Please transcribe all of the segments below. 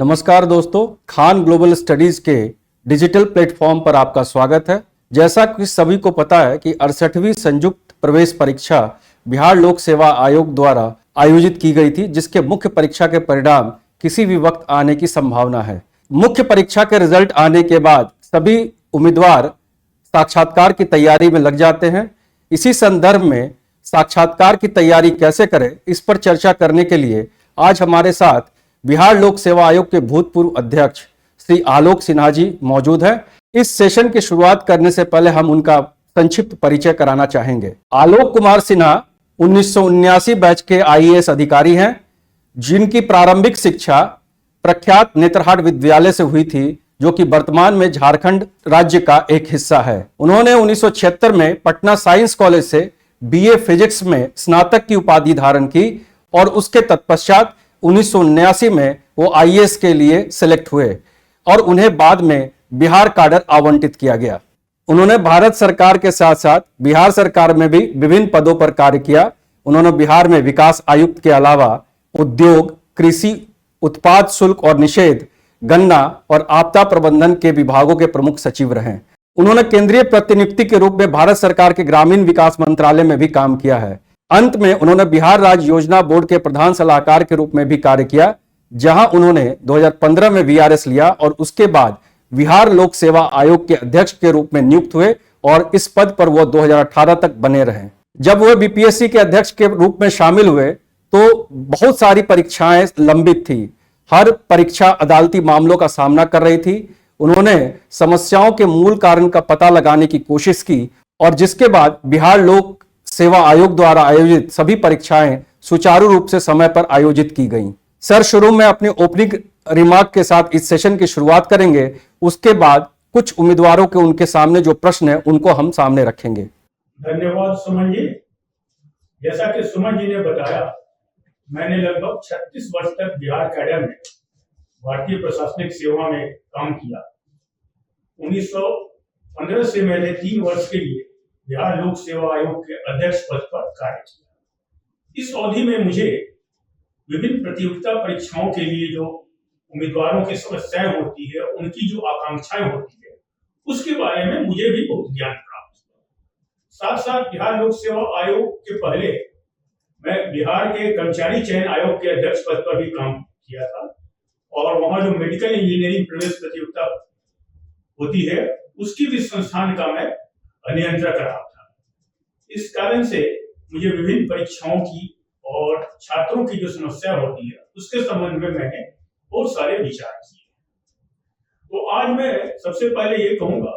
नमस्कार दोस्तों, Khan global studies के डिजिटल प्लेटफॉर्म पर आपका स्वागत है। जैसा कि सभी को पता है कि 68वीं संयुक्त प्रवेश परीक्षा बिहार लोक सेवा आयोग द्वारा आयोजित की गई थी, जिसके मुख्य परीक्षा के परिणाम किसी भी वक्त आने की संभावना है। मुख्य परीक्षा के रिजल्ट आने के बाद सभी उम्मीदवार साक्षात्कार की तैयारी में लग जाते हैं। इसी संदर्भ में साक्षात्कार की तैयारी कैसे करें, इस पर चर्चा करने के लिए आज हमारे साथ बिहार लोक सेवा आयोग के भूतपूर्व अध्यक्ष श्री आलोक सिन्हा जी मौजूद हैं। इस सेशन की शुरुआत करने से पहले हम उनका संक्षिप्त परिचय कराना चाहेंगे। आलोक कुमार सिन्हा 1979 बैच के आईएएस अधिकारी हैं, जिनकी प्रारंभिक शिक्षा प्रख्यात नेतरहाट विद्यालय से हुई थी, जो कि वर्तमान में झारखंड राज्य का एक हिस्सा है। उन्होंने 1976 में पटना साइंस कॉलेज से बीए फिजिक्स में स्नातक की उपाधि धारण की और उसके तत्पश्चात 1979 में वो आईएएस के लिए सिलेक्ट हुए और उन्हें बाद में बिहार काडर आवंटित किया गया। उन्होंने भारत सरकार के साथ साथ बिहार सरकार में भी विभिन्न पदों पर कार्य किया। उन्होंने बिहार में विकास आयुक्त के अलावा उद्योग, कृषि, उत्पाद शुल्क और निषेध, गन्ना और आपदा प्रबंधन के विभागों के प्रमुख सचिव रहे। उन्होंने केंद्रीय प्रतिनियुक्ति के रूप में भारत सरकार के ग्रामीण विकास मंत्रालय में भी काम किया है। अंत में उन्होंने बिहार राज्य योजना बोर्ड के प्रधान सलाहकार के रूप में भी कार्य किया, जहां उन्होंने 2015 में वीआरएस लिया और उसके बाद बिहार लोक सेवा आयोग के अध्यक्ष के रूप में नियुक्त हुए और इस पद पर वो 2018 तक बने रहे। जब वह बीपीएससी के अध्यक्ष के रूप में शामिल हुए तो बहुत सारी परीक्षाएं लंबित थी। हर परीक्षा अदालती मामलों का सामना कर रही थी। उन्होंने समस्याओं के मूल कारण का पता लगाने की कोशिश की और जिसके बाद बिहार लोक सेवा आयोग द्वारा आयोजित सभी परीक्षाएं सुचारू रूप से समय पर आयोजित की गईं। सर शुरू में अपने ओपनिंग रिमार्क के साथ इस सेशन की शुरुआत करेंगे। उसके बाद कुछ उम्मीदवारों के उनके सामने जो प्रश्न है उनको हम सामने रखेंगे। धन्यवाद सुमन जी। जैसा कि सुमन जी ने बताया, मैंने लगभग 36 वर्ष तक बिहार कैडर में भारतीय प्रशासनिक सेवा में काम किया। 1915 से मैंने 3 वर्ष के लिए बिहार लोक सेवा आयोग के अध्यक्ष पद पर कार्य किया। इस अवधि में मुझे विभिन्न प्रतियोगिता परीक्षाओं के लिए जो उम्मीदवारों की समस्याएं होती है, उनकी जो आकांक्षाएं होती है, उसके बारे में मुझे भी बहुत ज्ञान प्राप्त हुआ। साथ साथ बिहार लोक सेवा आयोग के पहले मैं बिहार के कर्मचारी चयन आयोग के अध्यक्ष पद पर भी काम किया था और वहां जो मेडिकल इंजीनियरिंग प्रवेश प्रतियोगिता होती है, उसकी भी संस्थान का मैं नियंत्रक रहा था। इस कारण से मुझे विभिन्न परीक्षाओं की और छात्रों की जो समस्या होती है, उसके संबंध में मैंने बहुत सारे विचार किए। तो आज मैं सबसे पहले ये कहूंगा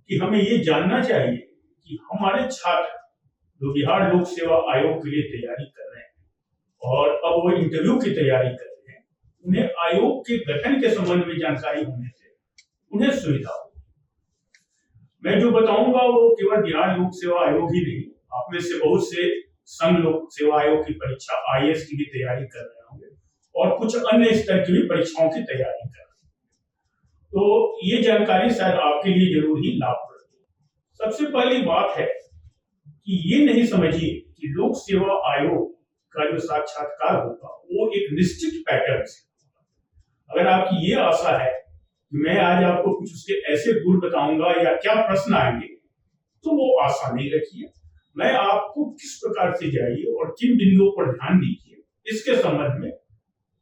कि हमें ये जानना चाहिए कि हमारे छात्र जो बिहार लोक सेवा आयोग के लिए तैयारी कर रहे हैं और अब वो इंटरव्यू की तैयारी कर रहे हैं, उन्हें आयोग के गठन के संबंध में जानकारी होने से उन्हें सुविधा हो। मैं जो बताऊंगा वो केवल बिहार लोक सेवा आयोग ही नहीं, आप में से बहुत से संघ लोक सेवा आयोग की परीक्षा आईएएस की भी तैयारी कर रहे होंगे और कुछ अन्य स्तर की भी परीक्षाओं की तैयारी कर रहे हैं। तो ये जानकारी शायद आपके लिए जरूर ही लाभप्रद है। सबसे पहली बात है कि ये नहीं समझिए कि लोक सेवा आयोग का जो साक्षात्कार होगा वो एक निश्चित पैटर्न से होगा। अगर आपकी ये आशा है मैं आज आपको कुछ उसके ऐसे गुण बताऊंगा या क्या प्रश्न आएंगे, तो वो आशा नहीं रखिए। मैं आपको किस प्रकार से जाइए और किन बिंदुओं पर ध्यान दीजिए, इसके संबंध में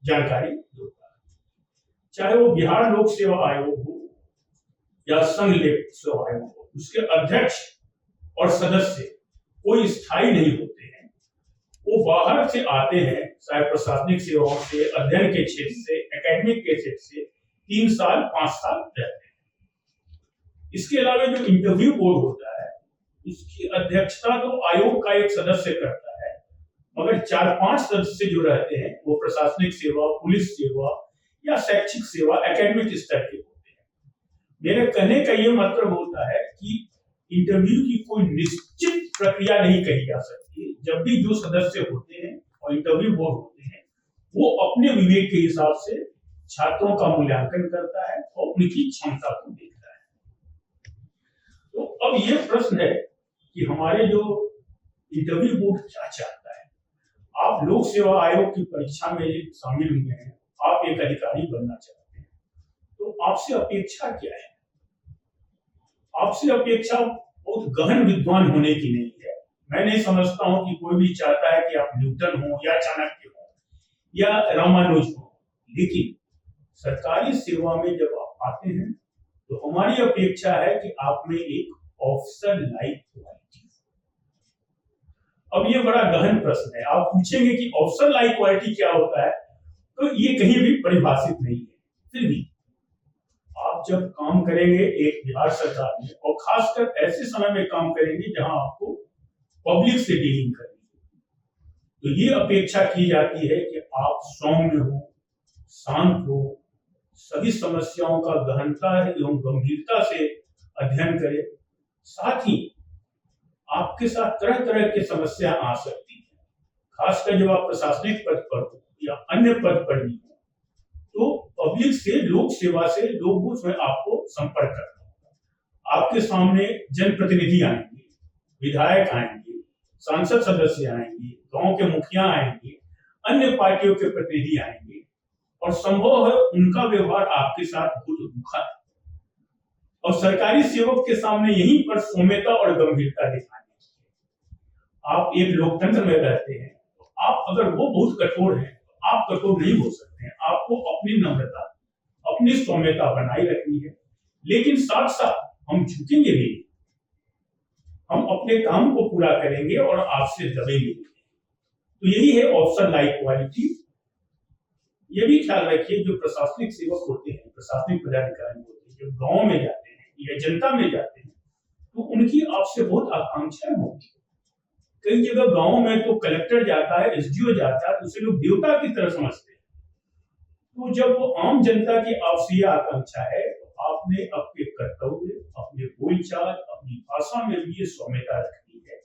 जानकारी दूंगा। चाहे वो बिहार लोक सेवा आयोग हो या संघ लोक सेवा आयोग हो, उसके अध्यक्ष और सदस्य कोई स्थायी नहीं होते हैं। वो बाहर से आते हैं, चाहे प्रशासनिक सेवाओं से, अध्ययन के क्षेत्र से, एकेडमिक के क्षेत्र से 3 साल 5 साल रहते हैं। इसके अलावा जो इंटरव्यू बोर्ड होता है, उसकी अध्यक्षता तो आयोग का एक सदस्य करता है, मगर 4-5 सदस्य जो रहते हैं वो प्रशासनिक सेवा, पुलिस सेवा या शैक्षिक सेवा, एकेडमिक स्तर के होते हैं। मेरे कहने का ये मतलब होता है कि इंटरव्यू की कोई निश्चित प्रक्रिया नहीं कही जा सकती। जब भी जो सदस्य होते हैं और इंटरव्यू बोर्ड होते हैं, वो अपने विवेक के हिसाब से छात्रों का मूल्यांकन करता है और उनकी क्षमता को देखता है। तो अब ये प्रश्न है कि हमारे जो इंटरव्यू बोर्ड क्या चाहता है। आप लोक सेवा आयोग की परीक्षा में शामिल हुए हैं आप एक अधिकारी बनना चाहते हैं, तो आपसे अपेक्षा क्या है? आपसे अपेक्षा बहुत गहन विद्वान होने की नहीं है। मैं नहीं समझता हूं कि कोई भी चाहता है कि आप न्यूटन हो या चाणक्य हो या रामानुज हो, लेकिन सरकारी सेवा में जब आप आते हैं तो हमारी अपेक्षा है कि आप में एक ऑफिसर लाइक क्वालिटी। अब ये बड़ा गहन प्रश्न है। आप पूछेंगे कि ऑफिसर लाइक क्वालिटी क्या होता है, तो ये कहीं भी परिभाषित नहीं है। फिर भी आप जब काम करेंगे एक बिहार सरकार में, और खासकर ऐसे समय में काम करेंगे जहां आपको पब्लिक से डीलिंग करनी है, तो ये अपेक्षा की जाती है कि आप सौम्य हो, शांत हो, सभी समस्याओं का गहनता एवं गंभीरता से अध्ययन करें। साथ ही आपके साथ तरह तरह की समस्या आ सकती है, खासकर जब आप प्रशासनिक पद पर हो या अन्य पद पर भी हो, तो पब्लिक से, लोक सेवा से, लोगों से आपको संपर्क करना होगा। आपके सामने जनप्रतिनिधि आएंगे, विधायक आएंगे, सांसद सदस्य आएंगे, गांव के मुखिया आएंगे, अन्य पार्टियों के प्रतिनिधि आएंगे, और संभव है उनका व्यवहार आपके साथ बहुत रूखा है, और सरकारी सेवक के सामने यहीं पर सौम्यता और गंभीरता दिखानी है। आप एक लोकतंत्र में रहते हैं, तो आप अगर वो बहुत कठोर हैं, तो आप कठोर नहीं हो सकते हैं। आपको अपनी नम्रता, अपनी सौम्यता बनाए रखनी है, लेकिन साथ साथ हम झुकेंगे भी, हम अपने काम को पूरा करेंगे और आपसे दबेंगे। तो यही है ऑफिसर लाइक क्वालिटी। ये भी ख्याल रखिए, जो प्रशासनिक सेवक होते हैं, प्रशासनिक पदाधिकारी होते हैं, जो गांव में जाते हैं या जनता में जाते हैं, तो उनकी आपसे बहुत आकांक्षाएं होती है। कई जगह गांव में तो कलेक्टर जाता है, एसडीओ जाता है, तो उसे लोग देवता की तरह समझते हैं। तो जब वो आम जनता की आपसे यह आकांक्षा है, तो आपने अपने कर्तव्य, अपने बोलचाल, अपनी भाषा में भी ये सौम्यता रखनी है,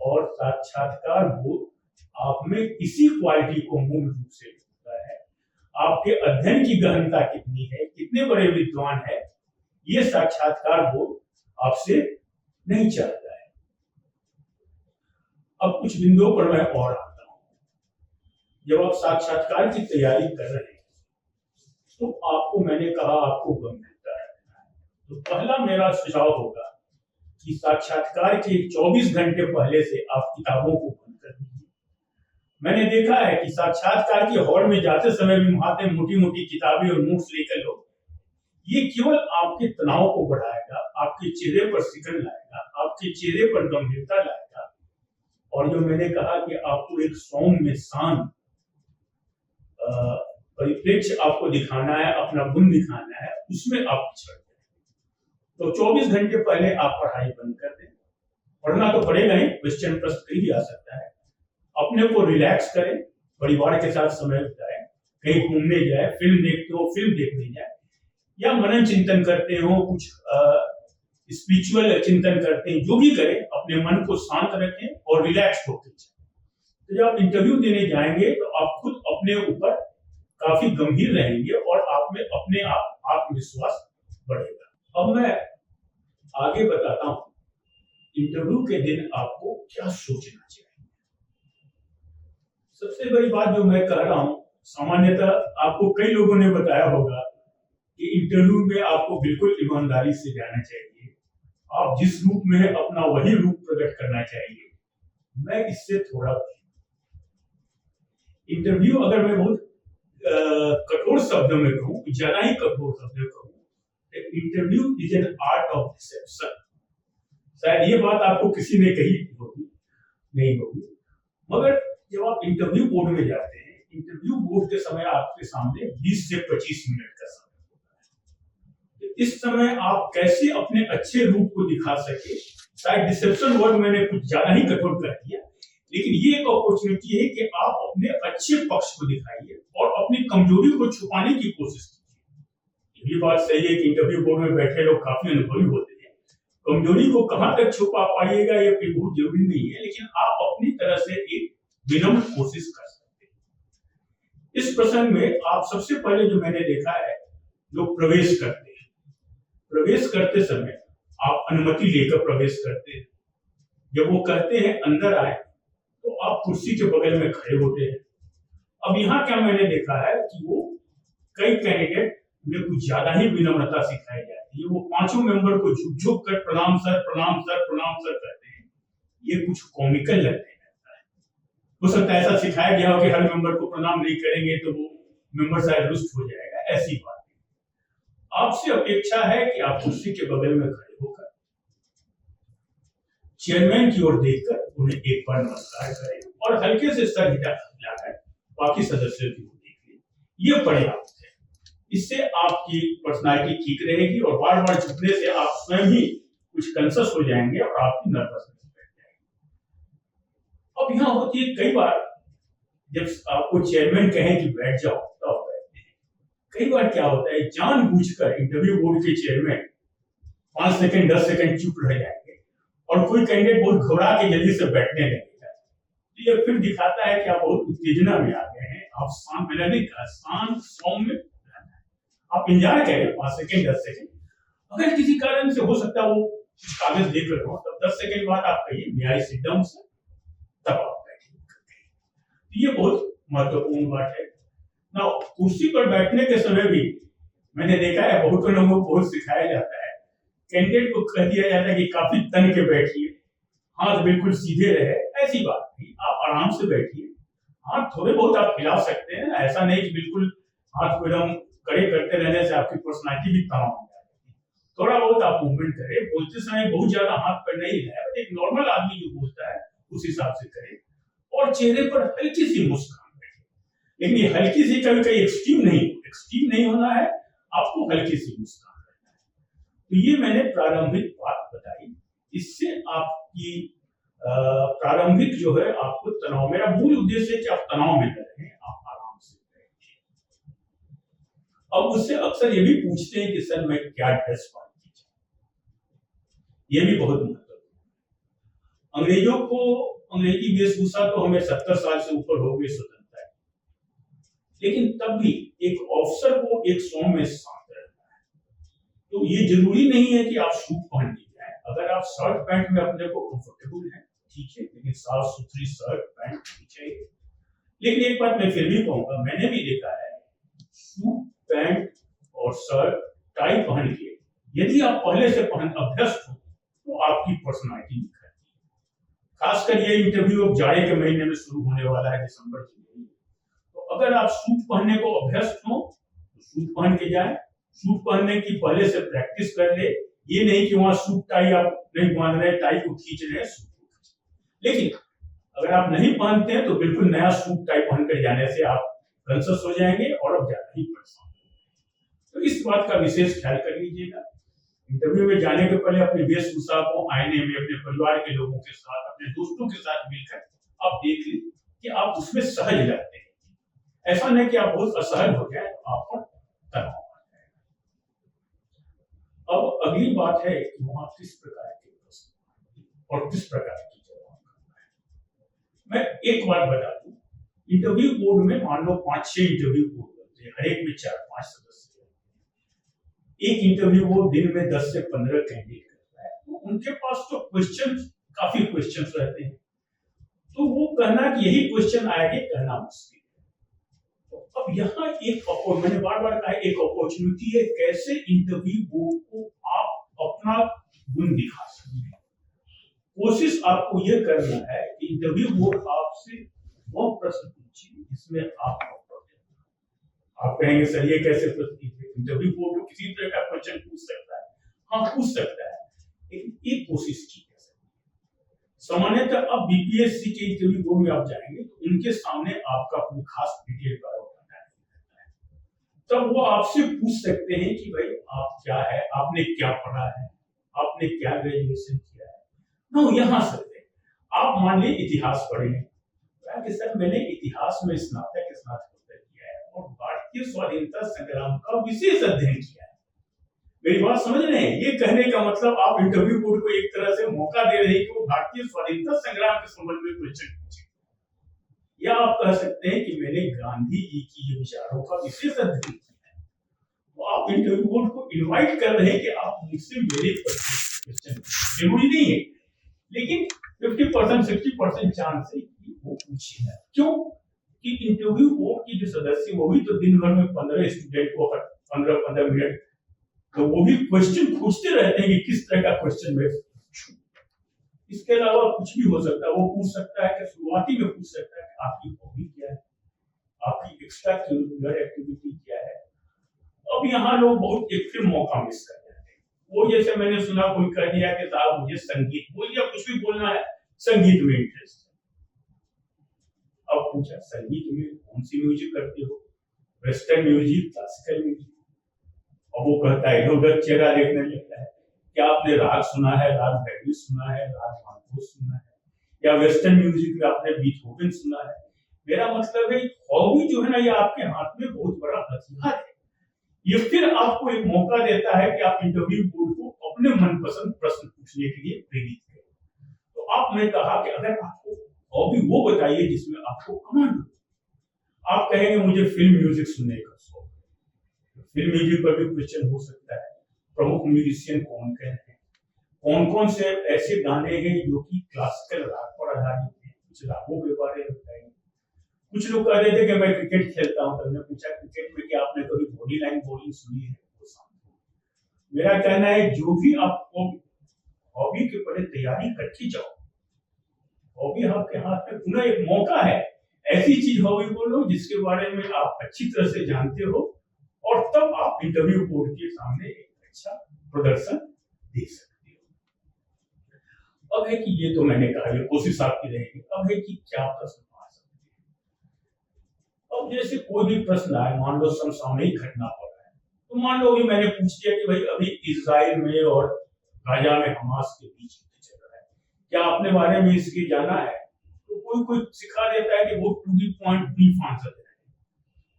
और साक्षात्कार बोध आप में इसी क्वालिटी को मूल रूप से होता है। आपके अध्ययन की गहनता कितनी है, कितने बड़े विद्वान है, ये साक्षात्कार बोध आपसे नहीं चाहता है। अब कुछ बिंदुओं पर मैं और आता हूं। जब आप साक्षात्कार की तैयारी कर रहे हैं, तो आपको, मैंने कहा, आपको गंभीरता रखना है। तो पहला मेरा सुझाव होगा कि साक्षात्कार के 24 घंटे पहले से आप किताबों को बंद कर दीजिए। मैंने देखा है कि साक्षात्कार के हॉल में जाते समय भी वहां पे मोटी मोटी किताबें और नोट्स लेकर लोग, ये केवल आपके तनाव को बढ़ाएगा, आपके चेहरे पर सिकन लाएगा, आपके चेहरे पर गंभीरता लाएगा, और जो मैंने कहा कि आपको एक सौम्य, शांत परिप्रेक्ष्य आपको दिखाना है, अपना गुण दिखाना है, उसमें आप पिछड़ जाएंगे। तो 24 घंटे पहले आप पढ़ाई बंद कर दें। पढ़ना तो पड़ेगा ही, क्वेश्चन प्रश्न कहीं भी आ सकता है। अपने को रिलैक्स करें, परिवार के साथ समय बिताएं, कहीं घूमने जाए, फिल्म देखते हो फिल्म देखने जाए, या मनन चिंतन करते हो, कुछ स्पिरिचुअल चिंतन करते हैं, जो भी करें, अपने मन को शांत रखें और रिलैक्स होकर जाए। तो जब आप इंटरव्यू देने जाएंगे, तो आप खुद अपने ऊपर काफी गंभीर रहेंगे और आप में अपने आप आत्मविश्वास बढ़ेगा। अब मैं आगे बताता हूं, इंटरव्यू के दिन आपको क्या सोचना चाहिए। सबसे बड़ी बात जो मैं कह रहा हूं, सामान्यतः आपको कई लोगों ने बताया होगा कि इंटरव्यू में आपको बिल्कुल ईमानदारी से जाना चाहिए, आप जिस रूप में है अपना वही रूप प्रकट करना चाहिए। मैं इससे थोड़ा, इंटरव्यू अगर मैं बहुत कठोर शब्दों में कहूं, ज्यादा ही कठोर शब्दों में कहूं, interview is an art of deception. शायद ये बात आपको किसी ने कही होगी, नहीं होगी, मगर जब आप इंटरव्यू बोर्ड में जाते हैं, इंटरव्यू बोर्ड के समय आपके सामने 20 से 25 मिनट का समय होता है। तो इस समय आप कैसे अपने अच्छे रूप को दिखा सके। शायद डिसेप्शन वर्ड मैंने कुछ ज्यादा ही कठोर कर दिया, लेकिन ये एक अपॉर्चुनिटी है कि आप अपने अच्छे पक्ष को दिखाइए और अपनी कमजोरी को छुपाने की कोशिश कीजिए। ये बात सही है कि इंटरव्यू बोर्ड में बैठे लोग काफी अनुभवी होते हैं, कमजोरी को कहां तक छुपा पाइएगा ये बहुत जरूरी नहीं है, लेकिन आप अपनी तरह से एक विनम्र कोशिश कर सकते हैं। इस प्रसंग में आप सबसे पहले जो मैंने देखा है, लोग प्रवेश करते हैं। प्रवेश करते समय आप अनुमति लेकर प्रवेश करते हैं। जब वो कहते हैं अंदर आए, तो आप कुर्सी के बगल में खड़े होते हैं। अब यहाँ क्या मैंने देखा है कि वो कई कैंडिडेट में कुछ ज्यादा ही विनम्रता सिखाई जाती है। वो पांचों मेंबर को झुक झुक कर प्रणाम सर प्रणाम सर प्रणाम सर करते हैं। ये कुछ कॉमिकल लगने लगता है। हो सकता है ऐसा सिखाया गया हो कि हर मेंबर को प्रणाम नहीं करेंगे तो वो मेंबर शायद रुष्ट हो जाएगा, ऐसी बात नहीं। आपसे अपेक्षा है कि आप कुर्सी के बगल में खड़े होकर चेयरमैन की ओर देखकर उन्हें एक बार नमस्कार करें और हल्के से सर हिलाकर बाकी सदस्यों की ओर देखें। ये पर्याप्त है। इससे आपकी पर्सनालिटी ठीक रहेगी और बार बार झुकने से आप स्वयं ही कुछ कॉन्शियस हो जाएंगे और आपकी नर्वसनेस बैठ जाएगी। अब यहाँ होती है कई बार जब आपको चेयरमैन कहें कि बैठ जाओ तो आप बैठते हैं। कई बार क्या होता है, जानबूझकर इंटरव्यू बोर्ड के चेयरमैन 5 सेकंड 10 सेकंड चुप रह जाएंगे और कोई कैंडिडेट बहुत घबरा के जल्दी से बैठने लगेगा। तो ये फिर दिखाता है कि आप बहुत उत्तेजना में आ गए हैं। आप शांत, मैंने नहीं कहा शांत सौम्य रहना है। आप इंतजार करें 5 सेकंड 10 सेकंड। अगर किसी कारण से हो सकता है वो कागज देख रहे हो तब 10 सेकंड बाद आप कहिए मे आई सिट डाउन सर, तब आप बैठिए। ये बहुत महत्वपूर्ण बात है ना। कुर्सी पर बैठने के समय भी मैंने देखा है बहुत लोगों को बहुत सिखाया जाता है। कैंडिडेट को कह दिया जाता है कि काफी तन के बैठिए, हाथ बिल्कुल सीधे रहे। ऐसी बात नहीं, आप आराम से बैठिए। हाथ थोड़े बहुत आप हिला सकते हैं, ऐसा नहीं कि बिल्कुल हाथ को एकदम कड़े करते रहने से आपकी पर्सनालिटी भी तनाव हो जाएगी। थोड़ा बहुत आप मूवमेंट करें। बोलते समय बहुत ज्यादा हाथ पर नहीं हिलाए, एक नॉर्मल आदमी जो बोलता है उस हिसाब से करें और चेहरे पर हल्की सी मुस्कान रखें। लेकिन ये हल्की सी कभी कभी एक्सट्रीम नहीं होना है, आपको हल्की सी मुस्कान रखना है। तो ये मैंने प्रारंभिक बात बताई। इससे आपकी प्रारंभिक जो है आपको तनाव, मेरा मूल उद्देश्य है कि आप तनाव में न रहें, आप आराम से बैठिए। अब उससे अक्सर ये भी पूछते हैं कि सर मैं क्या ड्रेस पहन के जाऊं, ये भी बहुत महत्वपूर्ण। अंग्रेजों को अंग्रेजी वेशभूषा तो हमें 70 साल से ऊपर हो गई स्वतंत्रता है, लेकिन तब भी एक ऑफिसर को एक सौम्य शांत रहना है। तो ये जरूरी नहीं है कि आप सूट पहन के जाएं। अगर आप शर्ट पैंट में अपने को कंफर्टेबल हैं ठीक है, लेकिन साफ सुथरी शर्ट पैंट होनी चाहिए। लेकिन एक बात मैं फिर भी कहूंगा, मैंने भी देखा है सूट पैंट और शर्ट टाई पहन के यदि आप पहले से पहन अभ्यस्त हो तो आपकी पर्सनालिटी निखरती है। खासकर ये इंटरव्यू अब जाड़े के महीने में शुरू होने वाला है, दिसंबर की। तो अगर आप सूट पहनने को अभ्यस्त हो तो सूट पहन के जाएं। सूट पहनने की पहले से प्रैक्टिस कर ले। ये नहीं कि वहां सूट टाई आप नहीं बांध रहे, टाई को खींच रहे हैं, सूट को खींच। लेकिन अगर आप नहीं पहनते हैं तो बिल्कुल नया सूट टाई पहनकर जाने से आप कॉन्शियस हो जाएंगे और अब ज्यादा ही परेशान होंगे। तो इस बात का विशेष ख्याल कर लीजिएगा। इंटरव्यू में जाने के पहले अपनी वेशभूषा को आईने में अपने परिवार के लोगों के साथ, अपने दोस्तों के साथ मिलकर आप देख लीजिए कि आप उसमें सहज लगते हैं। ऐसा नहीं कि आप बहुत असहज हो जाए तो आप पर तनाव आ जाएगा। अब अगली बात है कि वहां किस प्रकार के प्रश्न और किस प्रकार की जवाब करना है। मैं एक बात बता दूं, इंटरव्यू बोर्ड में मान लो 5-6 इंटरव्यू बोर्ड होते हैं, हर एक में 4-5 सदस्य। एक इंटरव्यू बोर्ड दिन में 10 से 15 कैंडिडेट करता है, तो उनके पास तो काफी क्वेश्चंस रहते हैं। तो वो कहना कि यही क्वेश्चन आएंगे कहना मुश्किल है। तो अब यहाँ मैंने बार बार कहा, एक अपॉर्चुनिटी है कैसे इंटरव्यू बोर्ड को आप अपना गुण दिखा सकते हैं। कोशिश आपको ये करना है कि इंटरव्यू बोर्ड आपसे वो प्रश्न पूछे जिसमें आप कहेंगे सर ये कैसे प्रश्न। इंटरव्यू बोर्ड किसी तरह का क्वेश्चन पूछ सकता है, हाँ पूछ सकता है, लेकिन एक कोशिश की जा सकती है। सामान्यतः अब बीपीएससी के इंटरव्यू बोर्ड में आप जाएंगे तो उनके सामने आपका कोई खास डिटेल का रहता है, तब वो आपसे पूछ सकते हैं कि भाई आप क्या है, आपने क्या पढ़ा है, आपने क्या ग्रेजुएशन किया है। ना यहाँ सकते आप मान लीजिए इतिहास पढ़े हैं, कि सर मैंने इतिहास में स्नातकोत्तर किया है और भारतीय स्वाधीनता संग्राम का विशेष अध्ययन किया है। मेरी बात समझ रहे हैं? ये कहने का मतलब आप इंटरव्यू बोर्ड को एक तरह से मौका दे रहे हैं कि वो भारतीय स्वाधीनता संग्राम के संबंध में क्वेश्चन पूछे। या आप कह सकते हैं कि मैंने गांधी जी की विचारों का विशेष अध्ययन किया है। तो आप इंटरव्यू बोर्ड को इनवाइट कर रहे हैं कि आप मुझसे मेरे क्वेश्चन, जरूरी नहीं है लेकिन 50% 60% चांस है कि वो पूछेगा। क्यों? कि इंटरव्यू बोर्ड की जो सदस्य वो भी तो दिन भर में 15 स्टूडेंट को 15-15 मिनट तो वो भी क्वेश्चन पूछते रहते हैं कि किस तरह का क्वेश्चन मैं पूछूं। इसके अलावा कुछ भी हो सकता है, वो पूछ सकता है कि शुरुआती में पूछ सकता है कि आपकी हॉबी क्या है, आपकी एक्स्ट्रा करिकुलर एक्टिविटी क्या है। अब यहाँ लोग बहुत एक फिर मौका मिस कर जाते हैं। वो जैसे मैंने सुना कोई कह दिया कि साहब मुझे संगीत बोल या कुछ भी बोलना है, संगीत में इंटरेस्ट है। अब पूछा संगीत में कौन सी म्यूजिक करते हो, वेस्टर्न म्यूजिक, क्लासिकल म्यूजिक। अब वो कहता है इधर उधर चेहरा देखने लगता है, क्या आपने राग सुना है, राग भैरवी सुना है, राग मानकोस सुना है, या वेस्टर्न म्यूजिक में आपने बीथोवन सुना है। मेरा मतलब है हॉबी जो है ना, ये आपके हाथ में बहुत बड़ा हथियार है। ये फिर आपको एक मौका देता है कि आप इंटरव्यू बोर्ड को अपने मनपसंद प्रश्न पूछने के लिए प्रेरित करें। तो आपने कहा कि अगर आपको हॉबी वो बताइए जिसमें आपको कमांड हो। आप कहेंगे मुझे फिल्म म्यूजिक सुनने का शौक है, फिल्म म्यूजिक पर भी क्वेश्चन हो सकता है। प्रमुख म्यूजिशियन कौन कौन हैं, कौन कौन से ऐसे गाने हैं जो कि क्लासिकल राग पर आधारित हैं, कुछ रागों के बारे में बताएंगे। कुछ लोग कह रहे थे कि मैं क्रिकेट खेलता हूं, तो मैंने पूछा क्रिकेट में क्या आपने कभी बॉडी लाइन बॉलिंग सुनी है? मेरा कहना है जो भी आपको हॉबी के पहले तैयारी करके जाओ। हॉबी आपके हाथ में पूरा एक मौका है, ऐसी चीज हॉबी बोलो जिसके बारे में आप अच्छी तरह से जानते हो, और तब आप इंटरव्यू बोर्ड के सामने एक अच्छा प्रदर्शन दे सकते हो। अब है कि ये तो मैंने कहा, ये कोशिश आपकी रहेगी। अब है कि क्या प्रश्न आ सकते हैं। अब जैसे कोई भी प्रश्न आए, मान लो समसामयिक घटना पर है, तो मान लो कि मैंने पूछ दिया कि भाई अभी इजराइल में और गाजा में हमास के बीच युद्ध चल रहा है, क्या आपने बारे में इसकी जाना है? तो कोई सिखा देता है कि वो to the point brief answer देना है।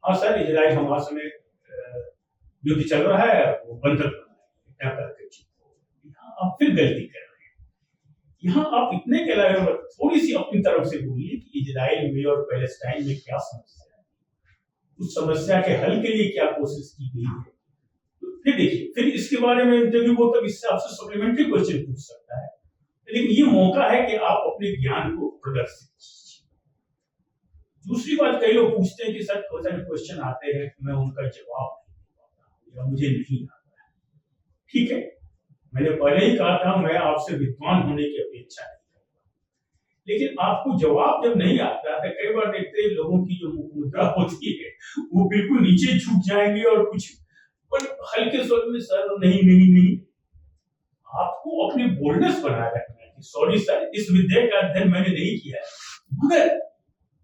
हाँ सर, इजराइल हमास में युद्ध चल रहा है, वो बंधक क्या करके यहाँ आप फिर गलती कर रहे हैं। यहाँ आप इतने के अलावा थोड़ी सी अपनी तरफ से बोलिए कि इजराइल में और पैलेस्टाइन में क्या समस्या है, उस समस्या के हल के लिए क्या कोशिश की गई है। तो फिर देखिए, फिर इसके बारे में इंटरव्यू वो तब इससे आपसे सप्लीमेंट्री क्वेश्चन पूछ सकता है, लेकिन ये मौका है कि आप अपने ज्ञान को प्रदर्शित कीजिए। दूसरी बात, कई लोग पूछते हैं कि सर क्वेश्चन आते हैं, मैं उनका जवाब या मुझे नहीं आता है। ठीक है, मैंने पहले ही कहा था मैं आपसे विद्वान होने की अपेक्षा नहीं करता, लेकिन आपको जवाब जब नहीं आता है, कई बार देखते हैं लोगों की जो मुख मुद्रा होती है वो बिल्कुल नीचे झुक जाएंगे और कुछ पर हल्के स्वर में सर नहीं नहीं नहीं। आपको अपनी बोल्डनेस बनाए रखना है कि सॉरी सर, इस विषय का अध्ययन मैंने नहीं किया है, मगर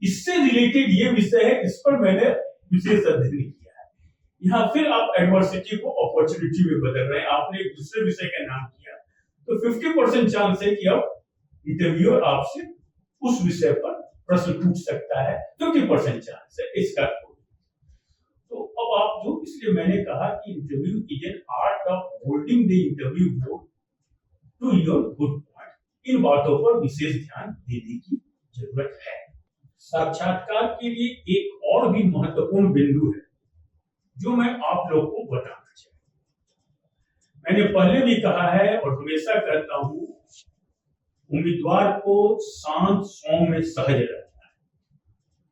इससे रिलेटेड ये विषय है, इस पर मैंने विशेष अध्ययन किया है। यहाँ फिर आप एडवर्सिटी को अपॉर्चुनिटी में बदल रहे हैं। आपने एक दूसरे विषय का नाम किया तो 50% चांस है कि अब इंटरव्यूअर आपसे उस विषय पर प्रश्न पूछ सकता है, 50% चांस है इसका। तो अब आप जो, इसलिए मैंने कहा कि interview is an art of holding the interview board to your good point. इन बातों पर विशेष ध्यान देने की जरूरत है। साक्षात्कार के लिए एक और भी महत्वपूर्ण बिंदु है जो मैं आप लोग को बताना चाहूंगा। मैंने पहले भी कहा है और हमेशा कहता हूं, उम्मीदवार को शांत, सौम्य, सहज रहना है,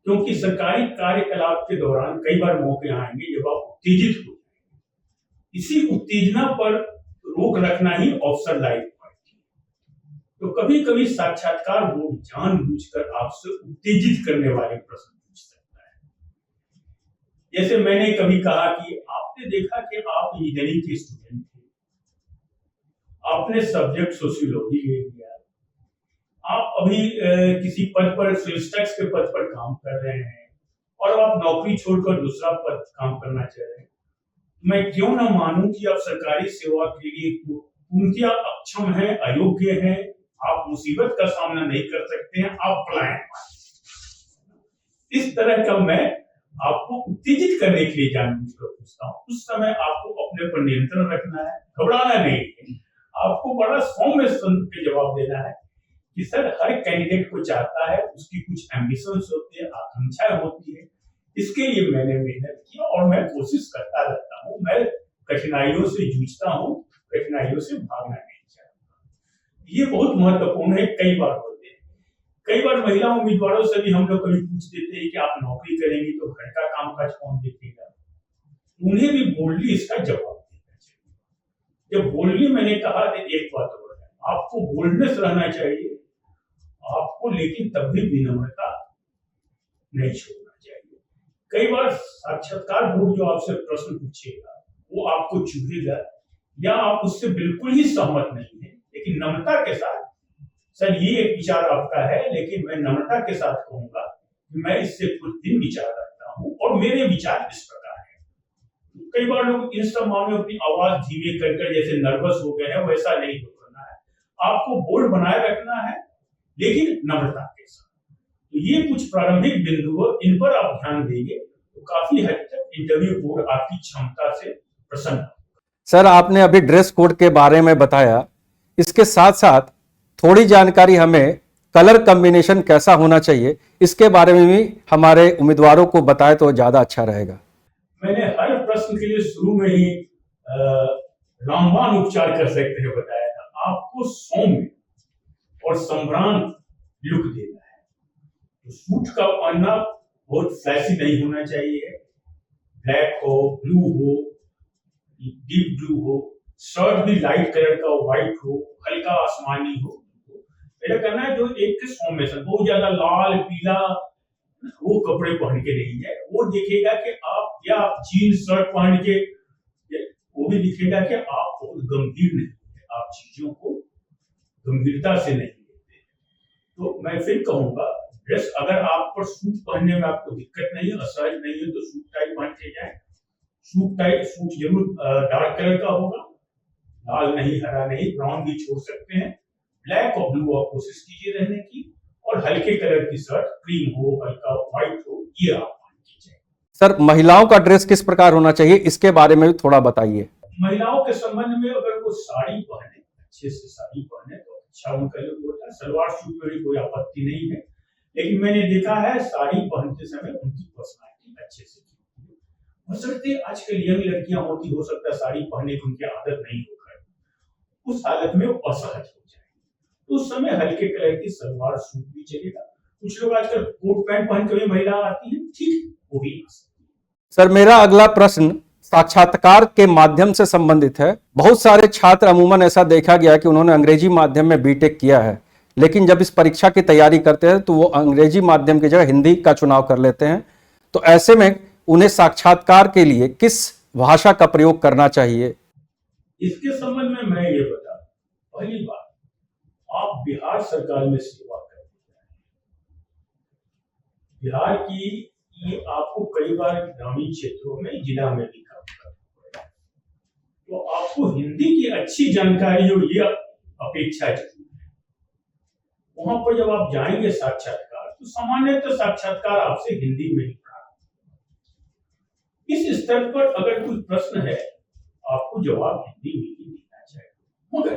क्योंकि सरकारी कार्यकलाप के दौरान कई बार मौके आएंगे जब आप उत्तेजित हो जाएंगे। इसी उत्तेजना पर रोक रखना ही अवसर लायक पॉइंट है। तो कभी कभी साक्षात्कार बोर्ड जानबूझकर आपसे उत्तेजित करने वाले प्रश्न पूछ सकता है। जैसे मैंने कभी कहा कि आपने देखा कि आप इंजीनियरिंग के स्टूडेंट थे, आपने सब्जेक्ट सोशियोलॉजी ले लिया, आप अभी किसी पद पर, सेल्स टैक्स के पद पर काम कर रहे हैं और आप नौकरी छोड़कर दूसरा पद काम करना चाह रहे हैं। मैं क्यों ना मानूं कि आप सरकारी सेवा के लिए पूर्णतया अक्षम हैं, अयोग्य हैं, आप मुसीबत का सामना नहीं कर सकते हैं, आप पलायन। इस तरह का मैं आपको उत्तेजित करने के लिए जानबूझकर पूछता हूं। उस समय आपको अपने पर नियंत्रण रखना है, घबराना नहीं है। आपको बड़ा सौम्य सुन के जवाब देना है कि सर, हर कैंडिडेट को चाहता है, उसकी कुछ एम्बिशंस होती है, आकांक्षाएं होती है। इसके लिए मैंने मेहनत की और मैं कोशिश करता रहता हूं। मैं कठिनाइयों से जूझता हूं, कठिनाइयों से भागना नहीं चाहता। ये बहुत महत्वपूर्ण है, कई बार होते हैं। कई बार महिला उम्मीदवारों से भी हम लोग कभी पूछ देते हैं कि आप नौकरी करेंगी तो घर का कामकाज कौन देखेगा। उन्हें भी बोल्डली इसका जवाब देना चाहिए। जब बोल्डली मैंने कहा तो एक बात और है, आपको बोल्डनेस रहना चाहिए आपको, लेकिन तब भी विनम्रता नहीं छोड़ना चाहिए। कई बार साक्षात्कार बोर्ड जो आपसे प्रश्न पूछेगा वो आपको चुभेगा या आप उससे बिल्कुल ही सहमत नहीं है, लेकिन नम्रता के साथ, सर ये एक विचार आपका है लेकिन मैं नम्रता के साथ कहूंगा कि मैं इससे कुछ दिन विचार रखता हूं और मेरे विचार इस प्रकार है। कई बार लोग इन सब मामलों में अपनी आवाज धीमे कर जैसे नर्वस हो गए हैं, वैसा नहीं करना है। आपको बोल्ड बनाए रखना है लेकिन नम्रता के साथ। तो ये कुछ प्रारंभिक बिंदु है, इन पर आप ध्यान देंगे तो काफी हद तक इंटरव्यू बोर्ड आपकी क्षमता से प्रसन्न होगा। सर आपने अभी ड्रेस कोड के बारे में बताया, इसके साथ साथ थोड़ी जानकारी हमें कलर कॉम्बिनेशन कैसा होना चाहिए इसके बारे में भी हमारे उम्मीदवारों को बताए तो ज्यादा अच्छा रहेगा। मैंने हर प्रश्न के लिए शुरू में ही रामबाण उपचार कर सकते हैं बताया था। आपको सौम्य और संभ्रांत लुक देना है। तो सूट का पहनना बहुत फ्लैशी नहीं होना चाहिए, ब्लैक हो, ब्लू हो, डीप ब्लू हो, शर्ट भी लाइट कलर का व्हाइट हो, हल्का आसमानी हो। मेरा कहना है जो एक सौम्य से, बहुत ज्यादा लाल पीला वो कपड़े पहन के नहीं है, वो दिखेगा कि आप, या आप जीन्स शर्ट पहन के, वो भी दिखेगा कि आप बहुत गंभीर नहीं है, आप चीजों को गंभीरता से नहीं लेते। तो मैं फिर कहूंगा ड्रेस, अगर आप पर सूट पहनने में आपको दिक्कत नहीं है, असहज नहीं है, तो सूट टाई पहन के जाए। सूट जरूर डार्क कलर का होगा, लाल नहीं, हरा नहीं, ब्राउन भी छोड़ सकते हैं। ब्लैक और ब्लू आप कोशिश कीजिए रहने की, और हल्के कलर की शर्ट, क्रीम हो, हल्का व्हाइट हो, ये आप पहन कीजिए। सर महिलाओं का ड्रेस किस प्रकार होना चाहिए इसके बारे में भी थोड़ा बताइए। महिलाओं के संबंध में अगर वो साड़ी पहने, अच्छे से साड़ी पहने तो अच्छा उनका लुक होता है। सलवार सूट में भी कोई आपत्ति नहीं है, लेकिन मैंने देखा है साड़ी पहनते समय उनकी पर्सनालिटी अच्छे से बशर्ते आजकल यंग लड़कियां होती, हो सकता है साड़ी पहनने की उनकी आदत नहीं होकर उस हालत में वो असहज हो जाए, तो उस समय हल्के कलर की सलवार सूट भी चलेगा। कुछ लोग आजकल कोट पैंट पहन कर भी महिला आती है, ठीक, वो भी आ सकती है। सर मेरा अगला प्रश्न साक्षात्कार के माध्यम से संबंधित है। बहुत सारे छात्र अमूमन ऐसा देखा गया कि उन्होंने अंग्रेजी माध्यम में बीटेक किया है, लेकिन जब इस परीक्षा की तैयारी करते हैं तो वो अंग्रेजी माध्यम की जगह हिंदी का चुनाव कर लेते हैं। तो ऐसे में उन्हें साक्षात्कार के लिए किस भाषा का प्रयोग करना चाहिए? इसके संबंध में मैं ये बता, पहली बात, आप बिहार सरकार में सेवा करते हैं। बिहार की ये आपको कई बार ग्रामीण क्षेत्रों में, जिला में भी काम करना पड़ेगा, तो आपको हिंदी की अच्छी जानकारी हो, ये अपेक्षा जरूर है। वहां पर जब आप जाएंगे साक्षात्कार, तो सामान्यतः साक्षात्कार आपसे हिंदी में ही प्राप्त। इस स्तर पर अगर कोई प्रश्न है, आपको जवाब हिंदी में ही देना चाहिए। मगर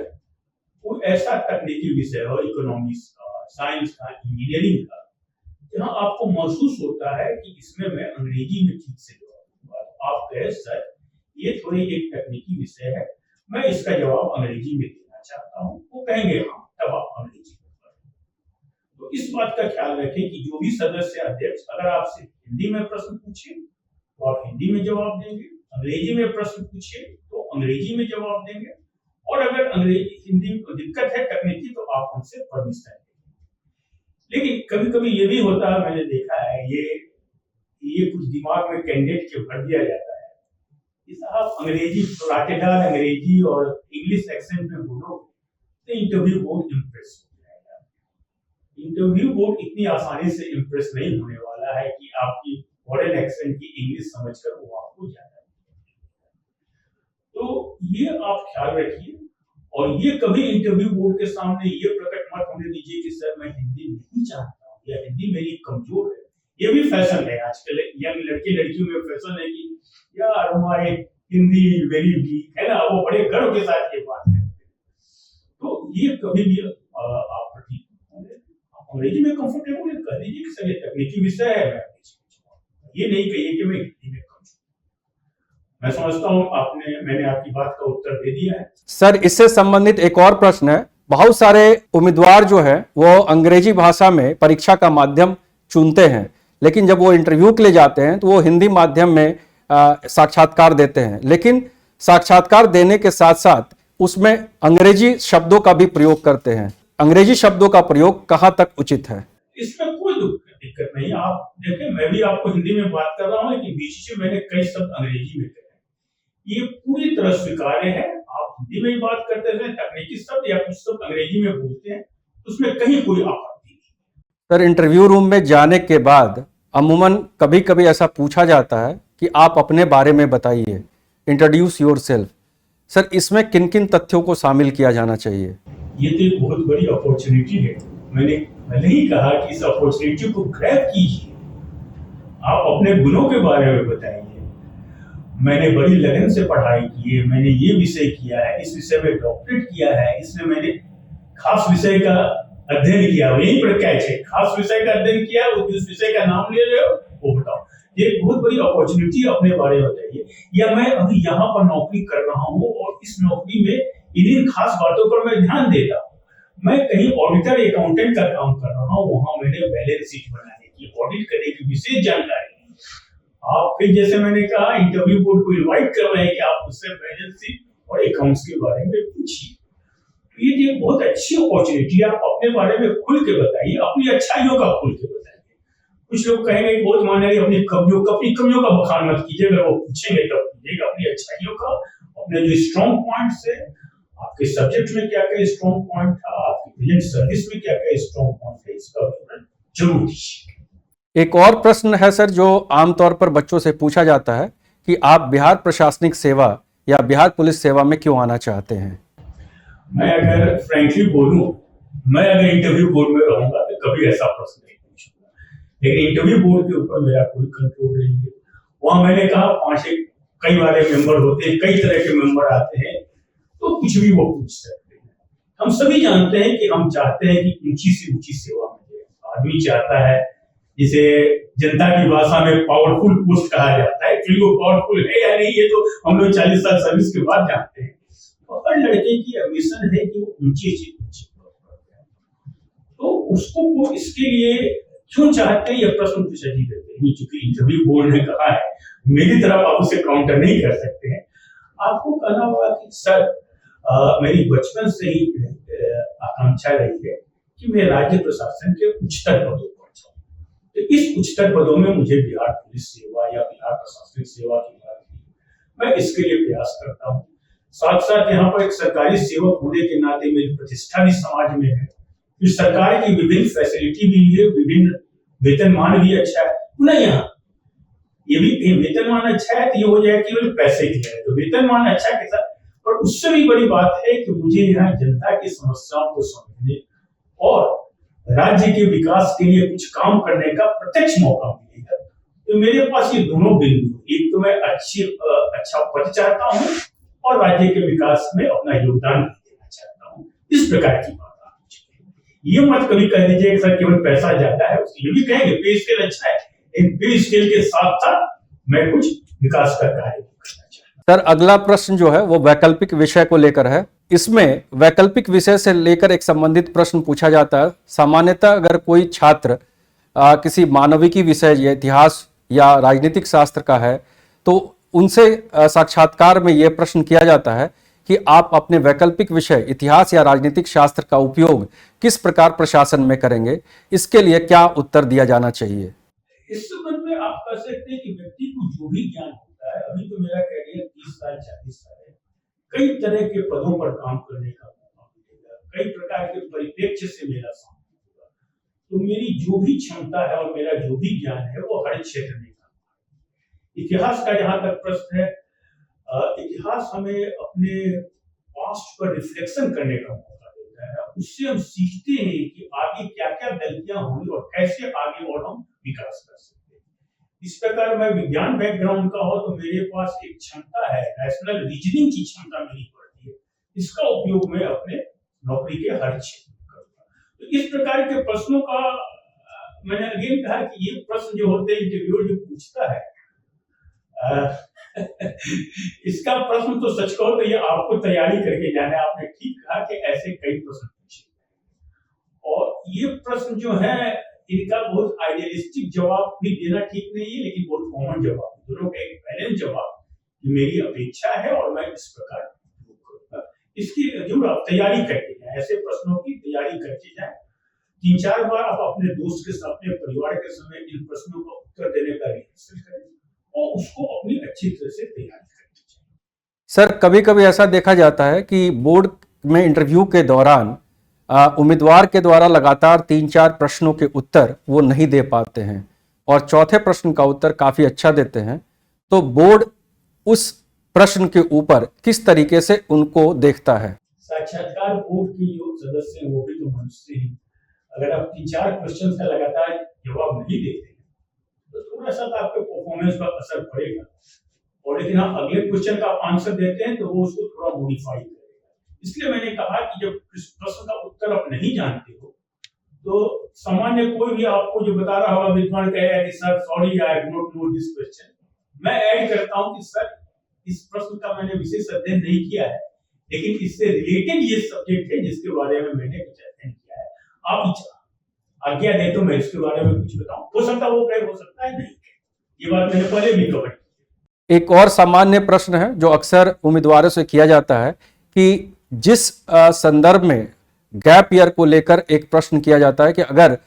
कोई ऐसा तकनीकी विषय हो, इकोनॉमिक्स का, साइंस का, इंजीनियरिंग का, जहां आपको महसूस होता है कि इसमें मैं अंग्रेजी में ठीक से जवाब दूंगा, तो आप कहे सर ये थोड़ी एक तकनीकी विषय है, मैं इसका जवाब अंग्रेजी में देना चाहता हूं, वो कहेंगे हाँ, तब आप अंग्रेजी में करें। तो इस बात का ख्याल रखें कि जो भी सदस्य अध्यक्ष अगर आपसे हिंदी में प्रश्न पूछे तो आप हिंदी में जवाब देंगे, अंग्रेजी में प्रश्न पूछे तो अंग्रेजी में जवाब देंगे, और अगर अंग्रेजी हिंदी में दिक्कत है तकनीकी तो आप उनसे परमिशन लेंगे। लेकिन कभी कभी ये भी होता है, मैंने देखा है, ये कुछ दिमाग में कैंडिडेट के भर दिया जाता है कि साहब अंग्रेजी, राटेदार अंग्रेजी और इंग्लिश एक्सेंट में बोलो तो इंटरव्यू बोर्ड इम्प्रेस हो जाएगा। इंटरव्यू बोर्ड इतनी आसानी से इम्प्रेस नहीं होने वाला है कि आपकी फॉरेन एक्सेंट की इंग्लिश समझकर वो आपको ज्यादा। तो ये आप ख्याल रखिए, और ये कभी इंटरव्यू बोर्ड के सामने ये प्रकट मत होने दीजिए कि सर मैं हिंदी नहीं जानता हूँ या हिंदी मेरी कमजोर है। ये भी फैशन है आजकल, यंग लड़के लड़कियों में फैशन है कि यार हमारे हिंदी वेरी वीक है ना, वो बड़े गर्व के साथ ये बात करते हैं। तो ये कभी भी आप प्रतीक अंग्रेजी में कंफर्टेबल है, कह दीजिए कि सर ये तकनीकी विषय है, मैं ये नहीं कहिए कि मैं हिंदी में कम। मैं समझता हूं मैंने आपकी बात का उत्तर दे दिया है। सर इससे संबंधित एक और प्रश्न है, बहुत सारे उम्मीदवार जो है वो अंग्रेजी भाषा में परीक्षा का माध्यम चुनते हैं, लेकिन जब वो इंटरव्यू के लिए जाते हैं तो वो हिंदी माध्यम में साक्षात्कार देते हैं, लेकिन साक्षात्कार देने के साथ साथ उसमें अंग्रेजी शब्दों का भी प्रयोग करते हैं। अंग्रेजी शब्दों का प्रयोग कहां तक उचित है? इसमें कोई दिक्कत नहीं। आप देखें, मैं भी आपको हिंदी में बात कर रहा हूँ, लेकिन बीच में मैंने कई शब्द अंग्रेजी में कहे, ये पूरी तरह स्वीकार्य है। आप हिंदी में ही बात करते हैं, तकनीकी शब्द या कुछ शब्द अंग्रेजी में बोलते हैं, उसमें कहीं कोई आपत्ति नहीं। सर, इंटरव्यू रूम में जाने के बाद अमूमन कभी कभी ऐसा पूछा जाता है कि आप अपने बारे में बताइए, इंट्रोड्यूस योरसेल्फ। सर, इसमें किन किन तथ्यों को शामिल किया जाना चाहिए? ये तो एक बहुत बड़ी अपॉर्चुनिटी है। मैंने पहले ही कहा कि इस अपॉर्चुनिटी को ग्रैब कीजिए। आप अपने गुणों के बारे में बताइए। मैंने बड़ी लगन से पढ़ाई की है, मैंने ये विषय किया है, इस विषय में डॉक्टरेट किया है, इसमें मैंने खास विषय का अध्ययन किया। यहीं पर कैच है, खास विषय का अध्ययन किया, उस विषय का नाम ले रहे हो वो बताओ। ये बहुत बड़ी अपॉर्चुनिटी, अपने बारे में बताइए। या मैं अभी यहाँ पर नौकरी कर रहा हूँ और इस नौकरी में इन खास बातों पर मैं ध्यान देता हूँ। मैं कहीं ऑडिटर अकाउंटेंट का काम कर रहा हूँ, वहां मैंने बैलेंस शीट बनाने की, ऑडिट करने की विशेष जानकारी। आप फिर जैसे मैंने कहा, इंटरव्यू बोर्ड को इनवाइट कर रहे हैं कि आप उससे बैलेंस शीट और अकाउंट्स के बारे में पूछिए। तो ये बहुत अच्छी अपॉर्चुनिटी है। आप अपने बारे में खुल के बताइए, अपनी अच्छाइयों का खुल के बताइए। कुछ लोग कहेंगे बहुत मानेंगे, अपनी कमियों का बखान मत कीजिए। अगर वो पूछेंगे तब कीजिएगा अपनी अच्छाइयों का, अपने जो स्ट्रॉन्ग पॉइंट्स है, आपके सब्जेक्ट में क्या क्या स्ट्रॉन्ग पॉइंट था, आपकी प्रेजेंट सर्विस में क्या क्या स्ट्रॉन्ग पॉइंट है, इसका विवरण जरूर दीजिए। एक और प्रश्न है सर, जो आमतौर पर बच्चों से पूछा जाता है कि आप बिहार प्रशासनिक सेवा या बिहार पुलिस सेवा में क्यों आना चाहते हैं? मैं अगर फ्रैंकली बोलूं, मैं अगर इंटरव्यू बोर्ड में रहूंगा तो कभी ऐसा प्रश्न नहीं पूछूंगा, लेकिन इंटरव्यू बोर्ड के ऊपर मेरा कोई कंट्रोल नहीं है। वहां मैंने कहा, कई बारे मेंबर होते हैं, कई तरह के मेंबर आते हैं, तो कुछ भी वो पूछ सकते हैं। हम सभी जानते हैं कि हम चाहते हैं कि ऊंची से ऊंची सेवा मिले। आदमी चाहता है, जिसे जनता की भाषा में पावरफुल पोस्ट कहा जाता है, कि वो पावरफुल है या नहीं, ये तो हम लोग 40 साल सर्विस के बाद जानते हैं। तो हर लड़के की एम्बिशन है कि वो ऊंची से ऊंची, तो उसको वो इसके लिए क्यों चाहते हैं, ये प्रश्न पूछा जी देते हैं। चूंकि इंटरव्यू बोर्ड ने कहा है, मेरी तरफ आप उसे काउंटर नहीं कर सकते हैं। आपको कहना होगा कि सर, मेरी बचपन से ही आकांक्षा रही है कि मैं राज्य प्रशासन के उच्चतर पदों पर जाऊं। तो इस उच्चतर पदों में मुझे बिहार पुलिस सेवा या बिहार प्रशासनिक सेवा की बात की, मैं इसके लिए प्रयास करता हूँ। साथ साथ यहाँ पर एक सरकारी सेवक होने के नाते मेरी प्रतिष्ठा भी समाज में है। इस सरकार की विभिन्न फैसिलिटी भी है, विभिन्न वेतनमान भी अच्छा है। पुनः यहाँ ये भी वेतनमान अच्छा है तो ये हो जाए केवल पैसे की है, तो वेतनमान अच्छा के साथ, पर उससे भी बड़ी बात है कि मुझे यहाँ जनता की समस्याओं को समझने और राज्य के विकास के लिए कुछ काम करने का प्रत्यक्ष मौका मिलेगा। तो मेरे पास ये दोनों बिंदु, एक तो मैं अच्छा पद चाहता हूँ और राज्य के विकास में अपना योगदान देना चाहता हूँ। इस प्रकार की बात आप ये मत कभी कह दीजिए कि सर केवल पैसा ज्यादा है। ये भी कहेंगे पे स्केल अच्छा है, इन पे स्केल के साथ साथ मैं कुछ विकास का कार्य करना चाहता हूं। सर, अगला प्रश्न जो है वो वैकल्पिक विषय को लेकर है। इसमें वैकल्पिक विषय से लेकर एक संबंधित प्रश्न पूछा जाता है। सामान्यतः अगर कोई छात्र किसी मानविकी विषय या इतिहास या राजनीतिक शास्त्र का है, तो उनसे साक्षात्कार में यह प्रश्न किया जाता है कि आप अपने वैकल्पिक विषय इतिहास या राजनीतिक शास्त्र का उपयोग किस प्रकार प्रशासन में करेंगे, इसके लिए क्या उत्तर दिया जाना चाहिए? इस संबंध में आप कह सकते हैं कि व्यक्ति को जो भी ज्ञान होता है, अभी तो मेरा करियर 30 साल 40 साल है, कई तरह के पदों पर काम करने का मौका मिलेगा, कई प्रकार के परिप्रेक्ष्य से मेरा सामना होगा, तो मेरी जो भी क्षमता है और मेरा जो भी ज्ञान है वो हर क्षेत्र में काम है। इतिहास का जहां तक प्रश्न है, इतिहास हमें अपने पास्ट पर रिफ्लेक्शन करने का मौका देता है। उससे हम सीखते हैं कि आगे क्या क्या गलतियां हुई और कैसे आगे और हम विकास कर सकते हैं। इस प्रकार मैं विज्ञान बैकग्राउंड का हो तो मेरे पास एक क्षमता है, रैशनल रीजनिंग की क्षमता मेरी बढ़ती है। इसका उपयोग मैं अपने नौकरी के हर क्षेत्र में करूंगा। तो इस प्रकार के प्रश्नों का मैंने अगेन कहा कि ये प्रश्न जो होते हैं, इंटरव्यूअर जो पूछता है, इसका प्रश्न तो सच कहो तो ये आपको तैयारी करके जाना है। आपने ठीक कहा कि ऐसे कई प्रश्न और ये प्रश्न जो है इनका बहुत आइडियलिस्टिक जवाब भी देना ठीक नहीं है, लेकिन बहुत कॉमन जवाब, दोनों का एक बैलेंस जवाब कि मेरी अपेक्षा है और मैं इस प्रकार करूंगा। इसकी जरूर आप तैयारी करके जाए, ऐसे प्रश्नों की तैयारी करके जाए। 3-4 बार आप अपने दोस्त के साथ, अपने परिवार के समय इन प्रश्नों का उत्तर देने का रिहर्सल करें और उसको अपनी अच्छी तरह से तैयार करें। सर, कभी कभी ऐसा देखा जाता है कि बोर्ड में इंटरव्यू के दौरान उम्मीदवार के द्वारा लगातार 3-4 प्रश्नों के उत्तर वो नहीं दे पाते हैं और चौथे प्रश्न का उत्तर काफी अच्छा देते हैं, तो बोर्ड उस प्रश्न के ऊपर किस तरीके से उनको देखता है? साक्षात्कार बोर्ड के जो सदस्य हैं वो भी तो मनुष्य हैं। अगर आप 3-4 क्वेश्चन का लगातार जवाब नहीं देते हैं तो थोड़ा सा तो आपके परफॉर्मेंस पर असर पड़ेगा, और लेकिन आप अगले क्वेश्चन का आंसर देते हैं तो वो उसको थोड़ा मॉडिफाई करेगा। इसलिए मैंने कहा कि जब प्रश्न का उत्तर आप नहीं जानते हो तो सामान्य कोई भी आपको जो बता रहा होगा, विद्वान कहेगा कि sir sorry I do not know this question, मैं ऐड करता हूं कि सर इस प्रश्न का मैंने विशेष अध्ययन नहीं किया है, लेकिन इससे रिलेटेड ये सब्जेक्ट है जिसके बारे में मैंने कुछ अध्ययन किया है, आप आज्ञा दे तो मैं इसके बारे में कुछ बताऊं। हो सकता है वो कहे, हो सकता है नहीं, ये बात मैंने पहले भी कवर की। एक और सामान्य प्रश्न है जो अक्सर उम्मीदवारों से किया जाता है कि जिस संदर्भ में गैप ईयर को लेकर एक प्रश्न किया जाता है कि अगर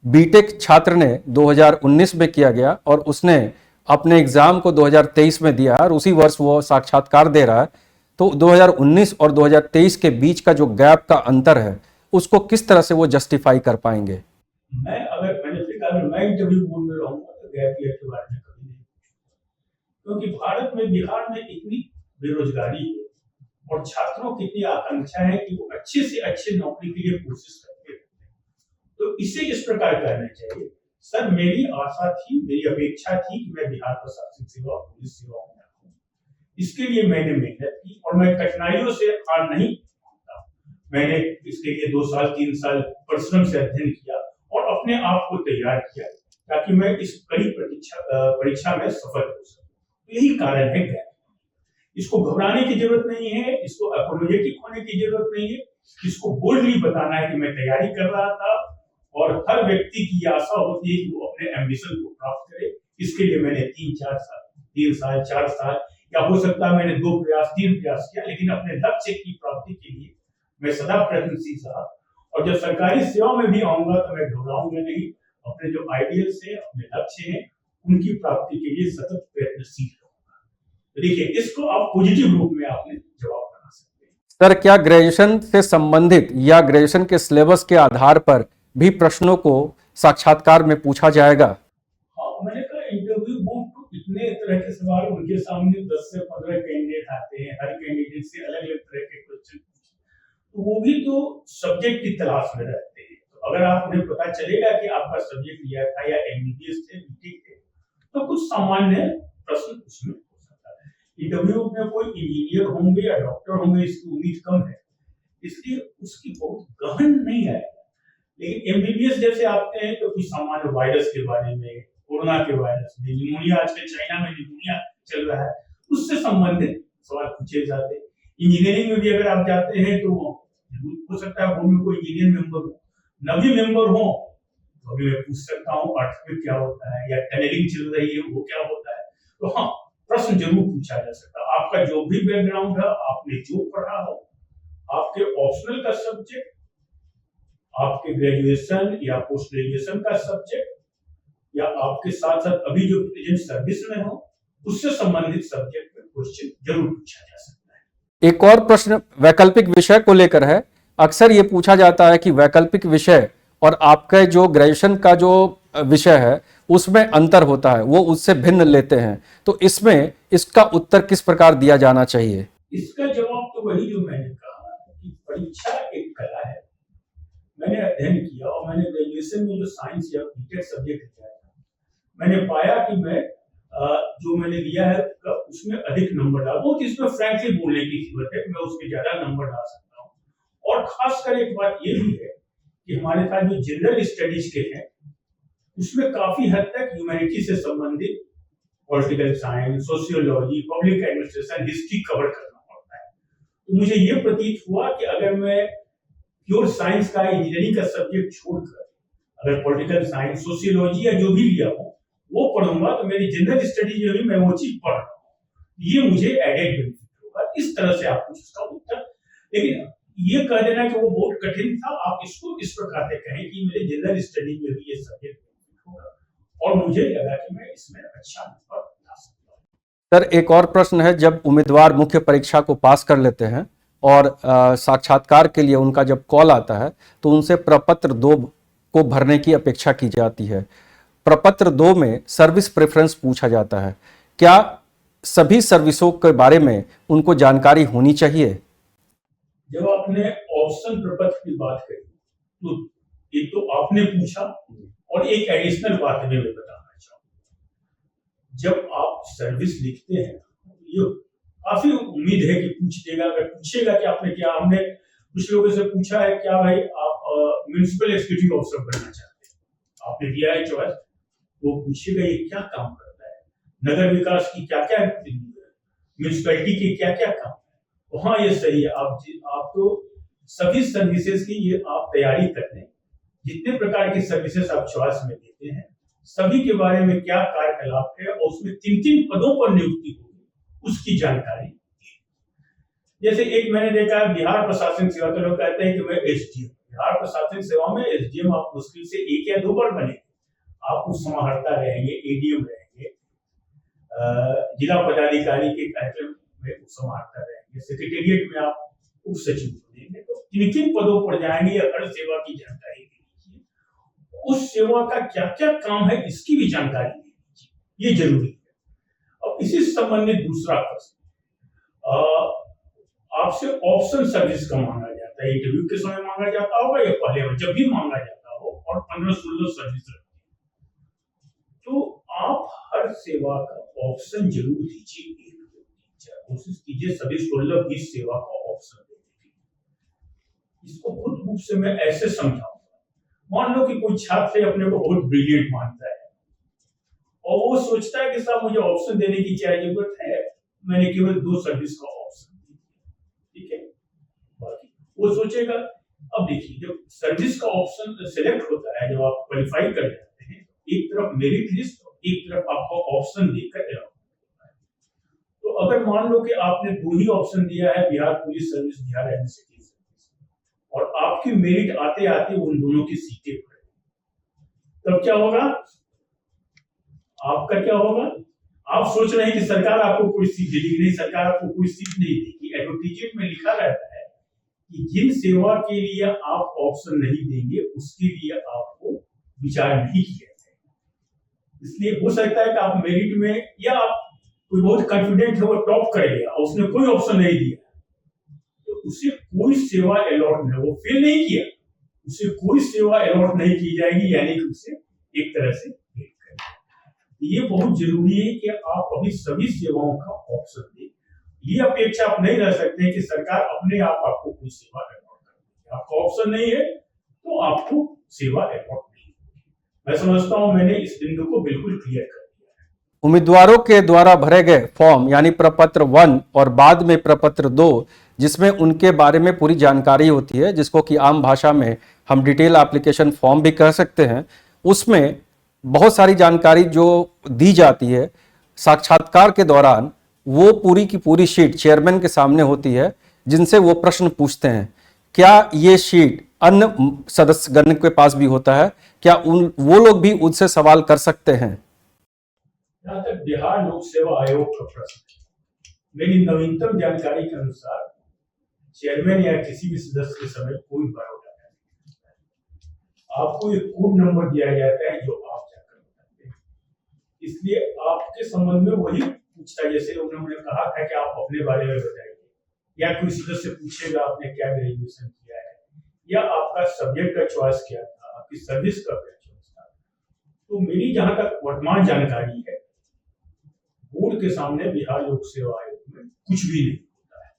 बीटेक छात्र ने 2019 में किया गया और उसने अपने एग्जाम को 2023 में दिया और उसी वर्ष वो साक्षात्कार दे रहा है, तो 2019 और 2023 के बीच का जो गैप का अंतर है उसको किस तरह से वो जस्टिफाई कर पाएंगे? मैं इंटरव्यू बोर्ड में रहूंगा तो गैप ईयर के बारे में कभी नहीं, क्योंकि भारत में, बिहार में इतनी बेरोजगारी है और छात्रों की इतनी आकांक्षा है कि वो अच्छे से अच्छे नौकरी के लिए कोशिश करते हैं, तो इसे इस प्रकार करना चाहिए। सर मेरी आशा थी, मेरी अपेक्षा थी कि मैं बिहार प्रशासनिक सेवा और पुलिस सेवा में आऊं, इसके लिए मैंने मेहनत की और मैं कठिनाइयों से हार नहीं मानता। मैंने इसके लिए 2 साल 3 साल परिश्रम से अध्ययन किया और अपने आप को तैयार किया ताकि मैं इस कड़ी परीक्षा में सफल हो सकूं। यही कारण है गैप। इसको घबराने की जरूरत नहीं है, इसको अपोलोजेटिक होने की जरूरत नहीं है, इसको बोल्डली बताना है कि मैं तैयारी कर रहा था और हर व्यक्ति की आशा होती है कि वो अपने एम्बिशन को प्राप्त करे। इसके लिए मैंने 3 साल 4 साल या हो सकता है मैंने 2 प्रयास 3 प्रयास किया, लेकिन अपने लक्ष्य की प्राप्ति के लिए मैं सदा प्रयत्नशील रहा और जब सरकारी सेवा में भी आऊंगा तो मैं घबराऊंगा नहीं, अपने जो आइडियल्स है, अपने लक्ष्य हैं, उनकी प्राप्ति के लिए सतत प्रयत्नशील रहूंगा। तो देखिए, इसको आप पॉजिटिव रूप में आपने जवाब बना सकते हैं। सर, क्या ग्रेजुएशन से संबंधित या ग्रेजुएशन के सिलेबस के आधार पर भी प्रश्नों को साक्षात्कार में पूछा जाएगा? हाँ, मैंने कहा इंटरव्यू बोर्ड को इतने तरह के सवाल, उनके सामने 10 से 15 कैंडिडेट आते हैं, हर कैंडिडेट से अलग अलग तरह के क्वेश्चन, तो वो भी तो सब्जेक्ट की तलाश में रहते हैं। तो अगर आप उन्हें पता चलेगा कि आपका सब्जेक्ट लिया था या एमबीबीएस थे, बीटेक थे, तो कुछ सामान्य प्रश्न उसमें हो सकता है। इंटरव्यू में कोई इंजीनियर होंगे या डॉक्टर होंगे इसकी उम्मीद कम है, इसलिए उसकी बहुत गहन नहीं आएगा। लेकिन एमबीबीएस जैसे आते हैं तो कुछ सामान्य वायरस के बारे में, कोरोना के वायरस में, निमोनिया, आजकल चाइना में निमोनिया चल रहा है, उससे संबंधित सवाल पूछे जाते हैं। इंजीनियरिंग में भी अगर आप जाते हैं तो हो सकता है बोर्ड में कोई इंजीनियर मेंबर हो, नवी मेंबर हो तो अभी मैं पूछ सकता हूँ अर्थक्वेक क्या होता है या टनलिंग चल रही है वो क्या होता है। तो हाँ, प्रश्न जरूर पूछा जा सकता है। आपका जो भी बैकग्राउंड है, आपने जो पढ़ा हो, आपके ऑप्शनल का सब्जेक्ट, आपके ग्रेजुएशन या पोस्ट ग्रेजुएशन का सब्जेक्ट, या आपके साथ साथ अभी जो प्रेजेंट सर्विस में हो, उससे संबंधित सब्जेक्ट में क्वेश्चन जरूर पूछा जा सकता है। एक और प्रश्न वैकल्पिक विषय को लेकर है। अक्सर ये पूछा जाता है कि वैकल्पिक विषय और आपका जो ग्रेजुएशन का जो विषय है उसमें अंतर होता है, वो उससे भिन्न लेते हैं, तो इसमें इसका उत्तर किस प्रकार दिया जाना चाहिए? इसका जवाब तो वही जो मैंने कहा कि परीक्षा एक कला है। मैंने अध्ययन किया और मैंने ग्रेजुएशन में जो साइंस या बीटेक सब्जेक्ट लिया था, मैंने पाया कि मैं जो मैंने लिया है उसमें अधिक नंबर डाल, बहुत इसमें फ्रैंकली बोलने की जरूरत है, मैं उसमें ज्यादा नंबर डाल सकता हूँ। और खासकर एक बात ये भी है कि हमारे साथ जो जनरल स्टडीज के हैं उसमें काफी हद तक ह्यूमैनिटी से संबंधित political science, sociology, public administration, history cover करना पड़ता है। तो मुझे ये प्रतीत हुआ कि अगर मैं प्योर साइंस का इंजीनियरिंग का सब्जेक्ट छोड़कर अगर पॉलिटिकल साइंस, सोशियोलॉजी या जो भी लिया हो वो पढ़ूंगा तो मेरी जनरल स्टडी जो है मैं वो चीज पढ़ रहा हूँ, ये मुझे एडेड बेनिफिट होगा। इस तरह से आप कुछ उसका उत्तर, लेकिन ये कह देना कि वो बहुत कठिन था, आप इसको इस प्रकार से कहें कि मेरे जनरल स्टडी में भी ये सब्जेक्ट होगा और मुझे लगा कि मैं इसमें अच्छा नंबर ला सकता हूँ। सर, एक और प्रश्न है, जब उम्मीदवार मुख्य परीक्षा को पास कर लेते हैं और साक्षात्कार के लिए उनका जब कॉल आता है तो उनसे प्रपत्र 2 को भरने की अपेक्षा की जाती है। प्रपत्र 2 में सर्विस प्रेफरेंस पूछा जाता है। क्या सभी सर्विसों के बारे में उनको जानकारी होनी चाहिए? जब आपने ऑप्शन प्रपत्र की बात करी तो एक तो आपने पूछा और एक एडिशनल बात में मैं बताना चाहूंगा। जब आप सर्विस लिखते हैं ये काफी उम्मीद है कि पूछ देगा, अगर पूछेगा कि आपने क्या, हमने कुछ लोगों से पूछा है क्या भाई आप म्युनिसिपल एग्जीक्यूटिव ऑफिसर बनना चाहते हैं, आपने दिया है चॉइस, वो पूछेगा ये क्या काम करता है, नगर विकास की क्या क्या म्युनिसिपैलिटी के क्या क्या काम है। वहां ये सही है, आप तो सभी सर्विसेज की ये आप तैयारी कर लें, जितने प्रकार की सर्विसेज आप चॉइस में देते हैं सभी के बारे में क्या कार्यकलाप है और उसमें किन किन पदों पर नियुक्ति होगी उसकी जानकारी। जैसे एक मैंने देखा है बिहार प्रशासनिक सेवा, तो लोग कहते हैं कि मैं एसडीएम, बिहार प्रशासनिक सेवा में एसडीएम आप मुश्किल से 1 या 2 बार बने, आप उस समाहर्ता रहेंगे, एडीएम रहेंगे, जिला पदाधिकारी के कार्यक्रम में उप समाहर्ता रहेंगे, सेक्रेटेरिएट में आप उप सचिव बनेंगे, तो किन किन पदों पर जाएंगे या हर सेवा की जानकारी दे दीजिए, उस सेवा का क्या क्या काम है इसकी भी जानकारी दे दीजिए, ये जरूरी है। अब इसी संबंधित दूसरा प्रश्न, आपसे ऑप्शन सर्विस का मांगा जाता है, इंटरव्यू के समय मांगा जाता होगा या पहले जब भी मांगा जाता हो, और 15-16 सर्विस रहती है, तो आप हर सेवा का ऑप्शन जरूर दीजिए, कोशिश कीजिए सभी 16-20 सेवा का ऑप्शन देने की। इसको खुद रूप से मैं ऐसे समझाऊंगा, मान लो कि कोई छात्र अपने को बहुत ब्रिलियंट मानता है और वो सोचता है कि साहब मुझे ऑप्शन देने की क्या जरूरत है, मैंने केवल 2 सर्विस का ऑप्शन दिया, ठीक है, बाकी वो सोचेगा। अब देखिए जब सर्विस का ऑप्शन सिलेक्ट होता है, जब आप क्वालिफाई कर जाते हैं, एक तरफ मेरिट लिस्ट और एक तरफ आपको ऑप्शन देकर अलाउ होता है। तो अगर मान लो कि आपने 2 ही ऑप्शन दिया है, Bihar police service, Bihar administrative service, और आपकी मेरिट आते आते उन दोनों की सीटें भर गई, तब क्या होगा, आपका क्या होगा, आप सोच रहे हैं कि सरकार आपको कोई सीट देगी, नहीं, सरकार आपको कोई सीट नहीं देगी। एडवर्टाइजमेंट में लिखा रहता है कि जिन सेवा के लिए आप ऑप्शन नहीं देंगे उसके लिए आपको विचार नहीं किया जाएगा। इसलिए हो सकता है कि आप मेरिट में, या आप कोई बहुत कॉन्फिडेंट है वो टॉप करेगा और उसने कोई ऑप्शन नहीं दिया, तो उसे कोई सेवा अलॉट नहीं, वो फेल नहीं किया, उसे कोई सेवा अलॉट नहीं की जाएगी, यानी कि उसे एक तरह से फेल करेगा। ये बहुत जरूरी है कि आप अभी सभी सेवाओं का ऑप्शन दें। ये अपेक्षा आप नहीं रह सकते हैं कि सरकार अपने आप आपको कोई सेवा अलॉट कर देगी, आपका ऑप्शन नहीं है तो आपको सेवा अलॉट नहीं होगी। मैं समझता हूं मैंने इस बिंदु को बिल्कुल क्लियर कर दिया है। उम्मीदवारों के द्वारा भरे गए फॉर्म यानी प्रपत्र 1 और बाद में प्रपत्र 2, जिसमें उनके बारे में पूरी जानकारी होती है, जिसको कि आम भाषा में हम डिटेल एप्लीकेशन फॉर्म भी कह सकते हैं, उसमें बहुत सारी जानकारी जो दी जाती है साक्षात्कार के दौरान, वो पूरी की पूरी शीट चेयरमैन के सामने होती है, जिनसे वो प्रश्न पूछते हैं। क्या ये शीट अन्य सदस्यगण के पास भी होता है? क्या वो लोग भी उनसे सवाल कर सकते हैं? जहां तक बिहार लोक सेवा आयोग का प्रश्न है, मेरी नवीनतम जानकारी के अनुसार चेयरमैन या किसी भी सदस्य के समय कोई बायोडाटा नहीं होता है। आपको एक कोड नंबर दिया जाता है जो आप जाकर बताते हैं, इसलिए आपके संबंध में वही पूछता है। जैसे उन्होंने कहा था कि आप अपने बारे में बताइए, या कोई सदस्य पूछेगा आपने क्या ग्रेजुएशन किया है, या आपका सब्जेक्ट का चॉइस क्या था, आपकी सर्विस का क्या चॉइस था। तो मेरी जहां तक वर्तमान जानकारी है, बोर्ड के सामने बिहार लोक सेवा आयोग में कुछ भी नहीं होता है।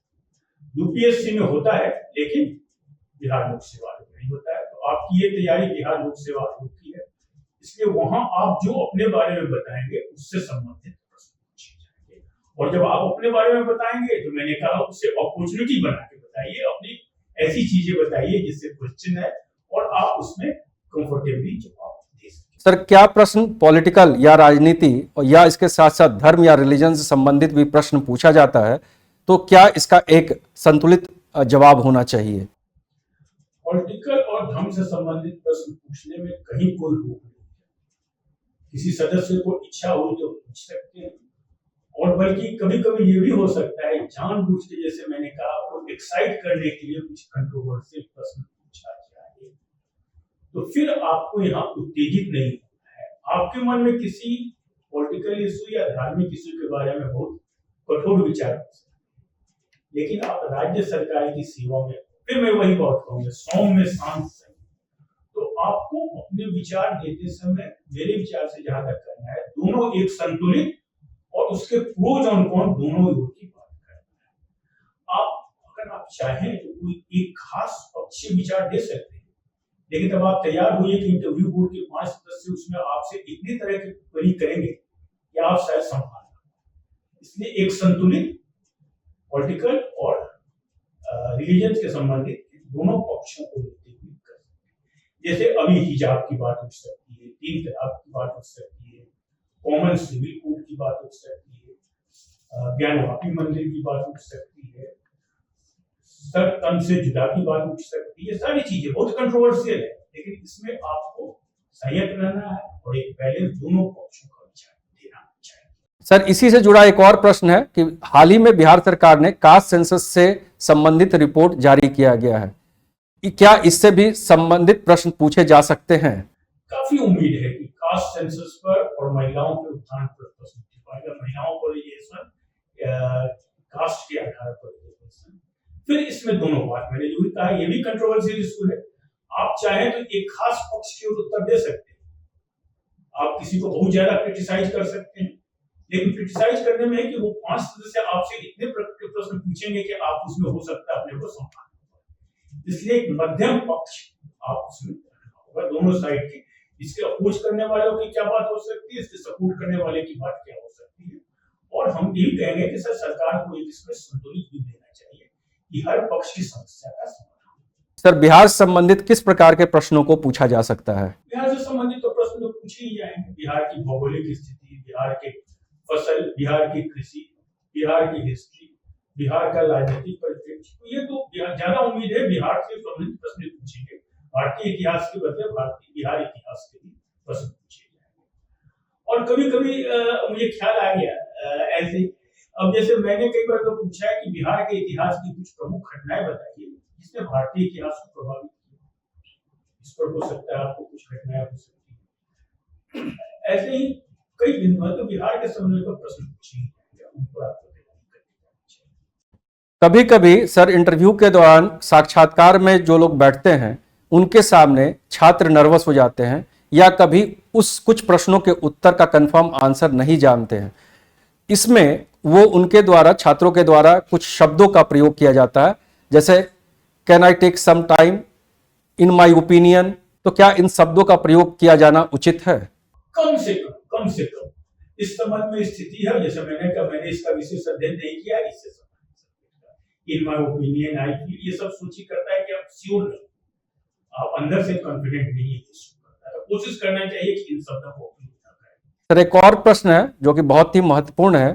यूपीएससी में होता है लेकिन बिहार लोक सेवा आयोग नहीं होता है। तो आपकी ये तैयारी बिहार लोक सेवा आयोग की है, इसलिए वहां आप जो अपने बारे में बताएंगे उससे संबंधित प्रश्न पूछे जाएंगे। और जब आप अपने बारे में बताएंगे तो मैंने कहा उसे अपॉर्चुनिटी बना के बताइए, अपनी ऐसी चीजें बताइए जिससे क्वेश्चन है और आप उसमें कंफर्टेबली जवाब दे सकें। सर, क्या प्रश्न पॉलिटिकल या राजनीति और या इसके साथ साथ धर्म या रिलीजन से संबंधित भी प्रश्न पूछा जाता है, तो क्या इसका एक संतुलित जवाब होना चाहिए? पॉलिटिकल और धर्म से संबंधित प्रश्न पूछने में कहीं कोई रोक नहीं है। किसी सदस्य को इच्छा हो तो पूछ सकते हैं, और बल्कि कभी कभी ये भी हो सकता है जानबूझ के, जैसे मैंने कहा, आपको एक्साइट करने के लिए कुछ कंट्रोवर्शियल प्रश्न पूछा जाए, तो फिर आपको यहाँ उत्तेजित नहीं होना है। आपके मन में किसी पॉलिटिकल इशू या धार्मिक इशू के बारे में बहुत कठोर विचार हो सकते हैं, लेकिन आप राज्य सरकार की सेवा में, फिर मैं वही बात कहूंगा, सौम्य शांत सही, तो आपको अपने विचार देते समय मेरे विचार से जहां तक करना है, दोनों एक संतुलित और उसके प्रोज और कॉन दोनों ओर की बात करना है। अगर आप चाहें तो कोई एक खास पक्षीय विचार दे सकते हैं, लेकिन तब आप तैयार होइए कि इंटरव्यू बोर्ड के 5 सदस्य उसमें आपसे इतनी तरह की क्वेरी करेंगे कि आप शायद संभाल पाएं। इसलिए एक संतुलित पॉलिटिकल और रिलीजन के संबंधित दोनों पक्षों को लेते हुए कर सकते हैं। जैसे अभी हिजाब की बात उठ सकती है, 3 तलाक की बात उठ सकती है, कॉमन सिविल कोड की बात उठ सकती है, ज्ञानवापी मंदिर की बात उठ सकती है, सर तन से जुदा की बात उठ सकती है। सारी चीजें बहुत कंट्रोवर्शियल है, लेकिन इसमें आपको संयत रहना है और एक बैलेंस दोनों पक्षों का विचार देना चाहिए। सर, इसी से जुड़ा एक और प्रश्न है कि हाल ही में बिहार सरकार ने कास्ट सेंसस से संबंधित रिपोर्ट जारी किया गया है, क्या इससे भी संबंधित प्रश्न पूछे जा सकते हैं? काफी उम्मीद है कि कास्ट सेंसस पर और महिलाओं के उत्थान पर प्रश्न पाएगा। महिलाओं को रिजर्वेशन, कास्ट के आधार पर रिजर्वेशन, फिर इसमें दोनों बात मैंने जो भी कहा, ये भी कंट्रोवर्शियल इशू है। आप चाहें तो एक खास पक्ष के उत्तर दे सकते हैं, आप किसी को बहुत ज्यादा क्रिटिसाइज कर सकते हैं, लेकिन क्रिटिसाइज करने में है कि वो 5 सदस्य आपसे इतने प्रश्न पूछेंगे कि आप उसमें हो सकता है अपने को संभालना। इसलिए एक मध्यम पक्ष आप उसमें रखना होगा, दोनों साइड की, इसके अपोज करने वालों की क्या बात हो सकती है, इसके सपोर्ट करने वाले की बात क्या हो सकती है। और हम यही कहेंगे कि सर सरकार को इसमें संतुलित भी देना चाहिए कि हर पक्ष की समस्या का समाधान। सर, बिहार से संबंधित किस प्रकार के प्रश्नों को पूछा जा सकता है? बिहार से संबंधित तो प्रश्न तो पूछे ही जाएंगे। बिहार की भौगोलिक स्थिति, बिहार के फसल, बिहार की कृषि, बिहार की हिस्ट्री, बिहार का राजनीतिक परिप्रेक्ष्य, तो ये तो ज्यादा उम्मीद है बिहार से संबंधित प्रश्न पूछेंगे। भारतीय इतिहास के बदले भारतीय बिहार इतिहास के भी प्रश्न पूछे जाएंगे। और कभी कभी मुझे ख्याल आ गया ऐसे, अब जैसे मैंने कई बार तो पूछा है कि बिहार के इतिहास की कुछ प्रमुख घटनाएं बताइए जिसने भारतीय इतिहास को प्रभावित किया। इस पर हो सकता है आपको कुछ घटनाएं हो सकती है। ऐसे ही कई बिंदु हैं, तो बिहार के संबंध में प्रश्न पूछे जाएंगे, उन पर आपको कभी कभी सर इंटरव्यू के दौरान साक्षात्कार में जो लोग बैठते हैं उनके सामने छात्र नर्वस हो जाते हैं या कभी उस कुछ प्रश्नों के उत्तर का कंफर्म आंसर नहीं जानते हैं। इसमें वो उनके द्वारा, छात्रों के द्वारा कुछ शब्दों का प्रयोग किया जाता है, जैसे can I take some time, in my opinion. तो क्या इन शब्दों का प्रयोग किया जाना उचित है? कम से कम इस संबंध में स्थिति है, जैसे मैंने कहा, मैंने इसका विशेष अध्ययन नहीं किया, इससे in my opinion, I feel, ये सब सूची करता है कि आप श्योर नहीं, आप अंदर से कॉन्फिडेंट नहीं है, तो कोशिश करना चाहिए कि इन शब्दों को उपयोग ना करें। सर, एक और प्रश्न है जो कि बहुत ही महत्वपूर्ण है,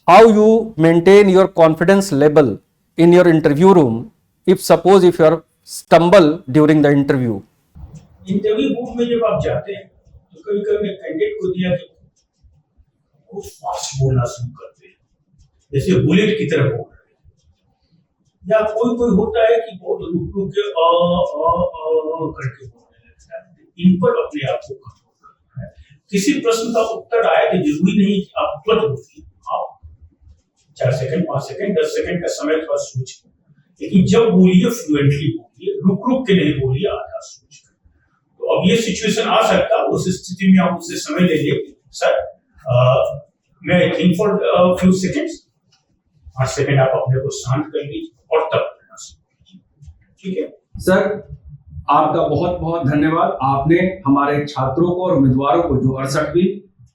how you maintain your confidence level in your interview room if suppose if you are stumble during the interview? Interview room में जब आप जाते हैं तो कभी कभी कैंडिडेट को दिया कि कुछ फास्ट बोलना शुरू करते हैं, जैसे बुलेट की तरह बोल रहे हैं, या कोई होता है कि बहुत रुक के करके बोलने लगता है। इन पर अपने आप को कंट्रोल करना है। किसी प्रश्न का उत्तर आया तो जरूरी नहीं कि आप तुरंत बोलिए, आप 4 सेकंड, 5 सेकंड, 10 सेकंड का समय थोड़ा सोच, लेकिन जब बोलिए फ्लुएंटली बोलिए, रुक के नहीं बोलिए, आधा सोच। तो अब ये सिचुएशन आ सकता है, उस स्थिति में आप उससे समय ले लिए, सर मैं think for few seconds, 5 second आप अपने को शांत कर लीजिए और तब बोलना शुरू कीजिए। ठीक है सर, आपका बहुत बहुत धन्यवाद। आपने हमारे छात्रों को और उम्मीदवारों को जो 68वीं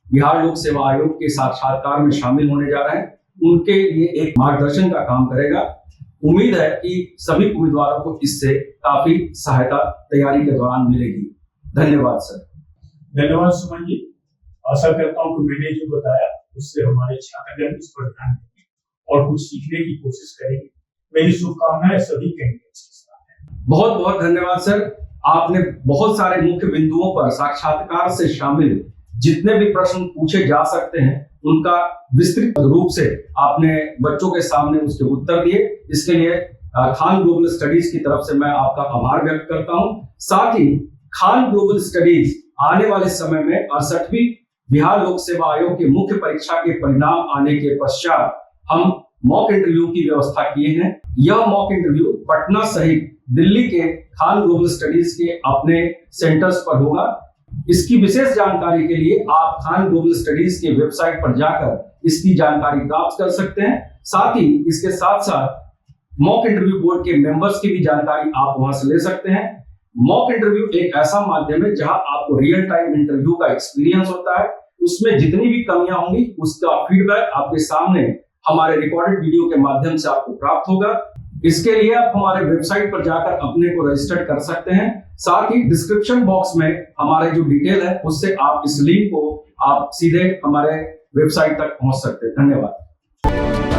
बिहार लोक सेवा आयोग के साक्षात्कार में शामिल होने जा रहे हैं उनके लिए एक मार्गदर्शन का काम करेगा। उम्मीद है कि सभी उम्मीदवारों को इससे काफी सहायता तैयारी के दौरान मिलेगी। धन्यवाद सर। धन्यवाद सुमन जी। आशा करता हूँ कि मैंने जो बताया उससे हमारे छात्रगण इस पर ध्यान देंगे और कुछ सीखने की कोशिश करेंगे। मेरी शुभकामनाएं सभी कैंडिडेट्स के साथ हैं। बहुत बहुत धन्यवाद सर। आपने बहुत सारे मुख्य बिंदुओं पर साक्षात्कार से शामिल जितने भी प्रश्न पूछे जा सकते हैं उनका विस्तृत रूप से आपने बच्चों के सामने उसके उत्तर दिए। इसके लिए खान ग्लोबल स्टडीज की तरफ से मैं आपका आभार व्यक्त करता हूं। साथ ही खान ग्लोबल स्टडीज आने वाले समय में 68वीं बिहार लोक सेवा आयोग की मुख्य परीक्षा के परिणाम आने के पश्चात हम मॉक इंटरव्यू की व्यवस्था किए हैं। यह मॉक इंटरव्यू पटना सहित दिल्ली के खान ग्लोबल स्टडीज के अपने सेंटर्स पर होगा। इसकी विशेष जानकारी के लिए आप खान ग्लोबल स्टडीज के वेबसाइट पर जाकर इसकी जानकारी प्राप्त कर सकते हैं। साथ ही इसके साथ साथ मॉक इंटरव्यू बोर्ड के मेंबर्स की भी जानकारी आप वहां से ले सकते हैं। मॉक इंटरव्यू एक ऐसा माध्यम है जहां आपको रियल टाइम इंटरव्यू का एक्सपीरियंस होता है। उसमें जितनी भी कमियां होंगी उसका फीडबैक आपके सामने हमारे रिकॉर्डेड वीडियो के माध्यम से आपको प्राप्त होगा। इसके लिए आप हमारे वेबसाइट पर जाकर अपने को रजिस्टर कर सकते हैं। साथ ही डिस्क्रिप्शन बॉक्स में हमारे जो डिटेल है उससे आप इस लिंक को आप सीधे हमारे वेबसाइट तक पहुंच सकते हैं। धन्यवाद।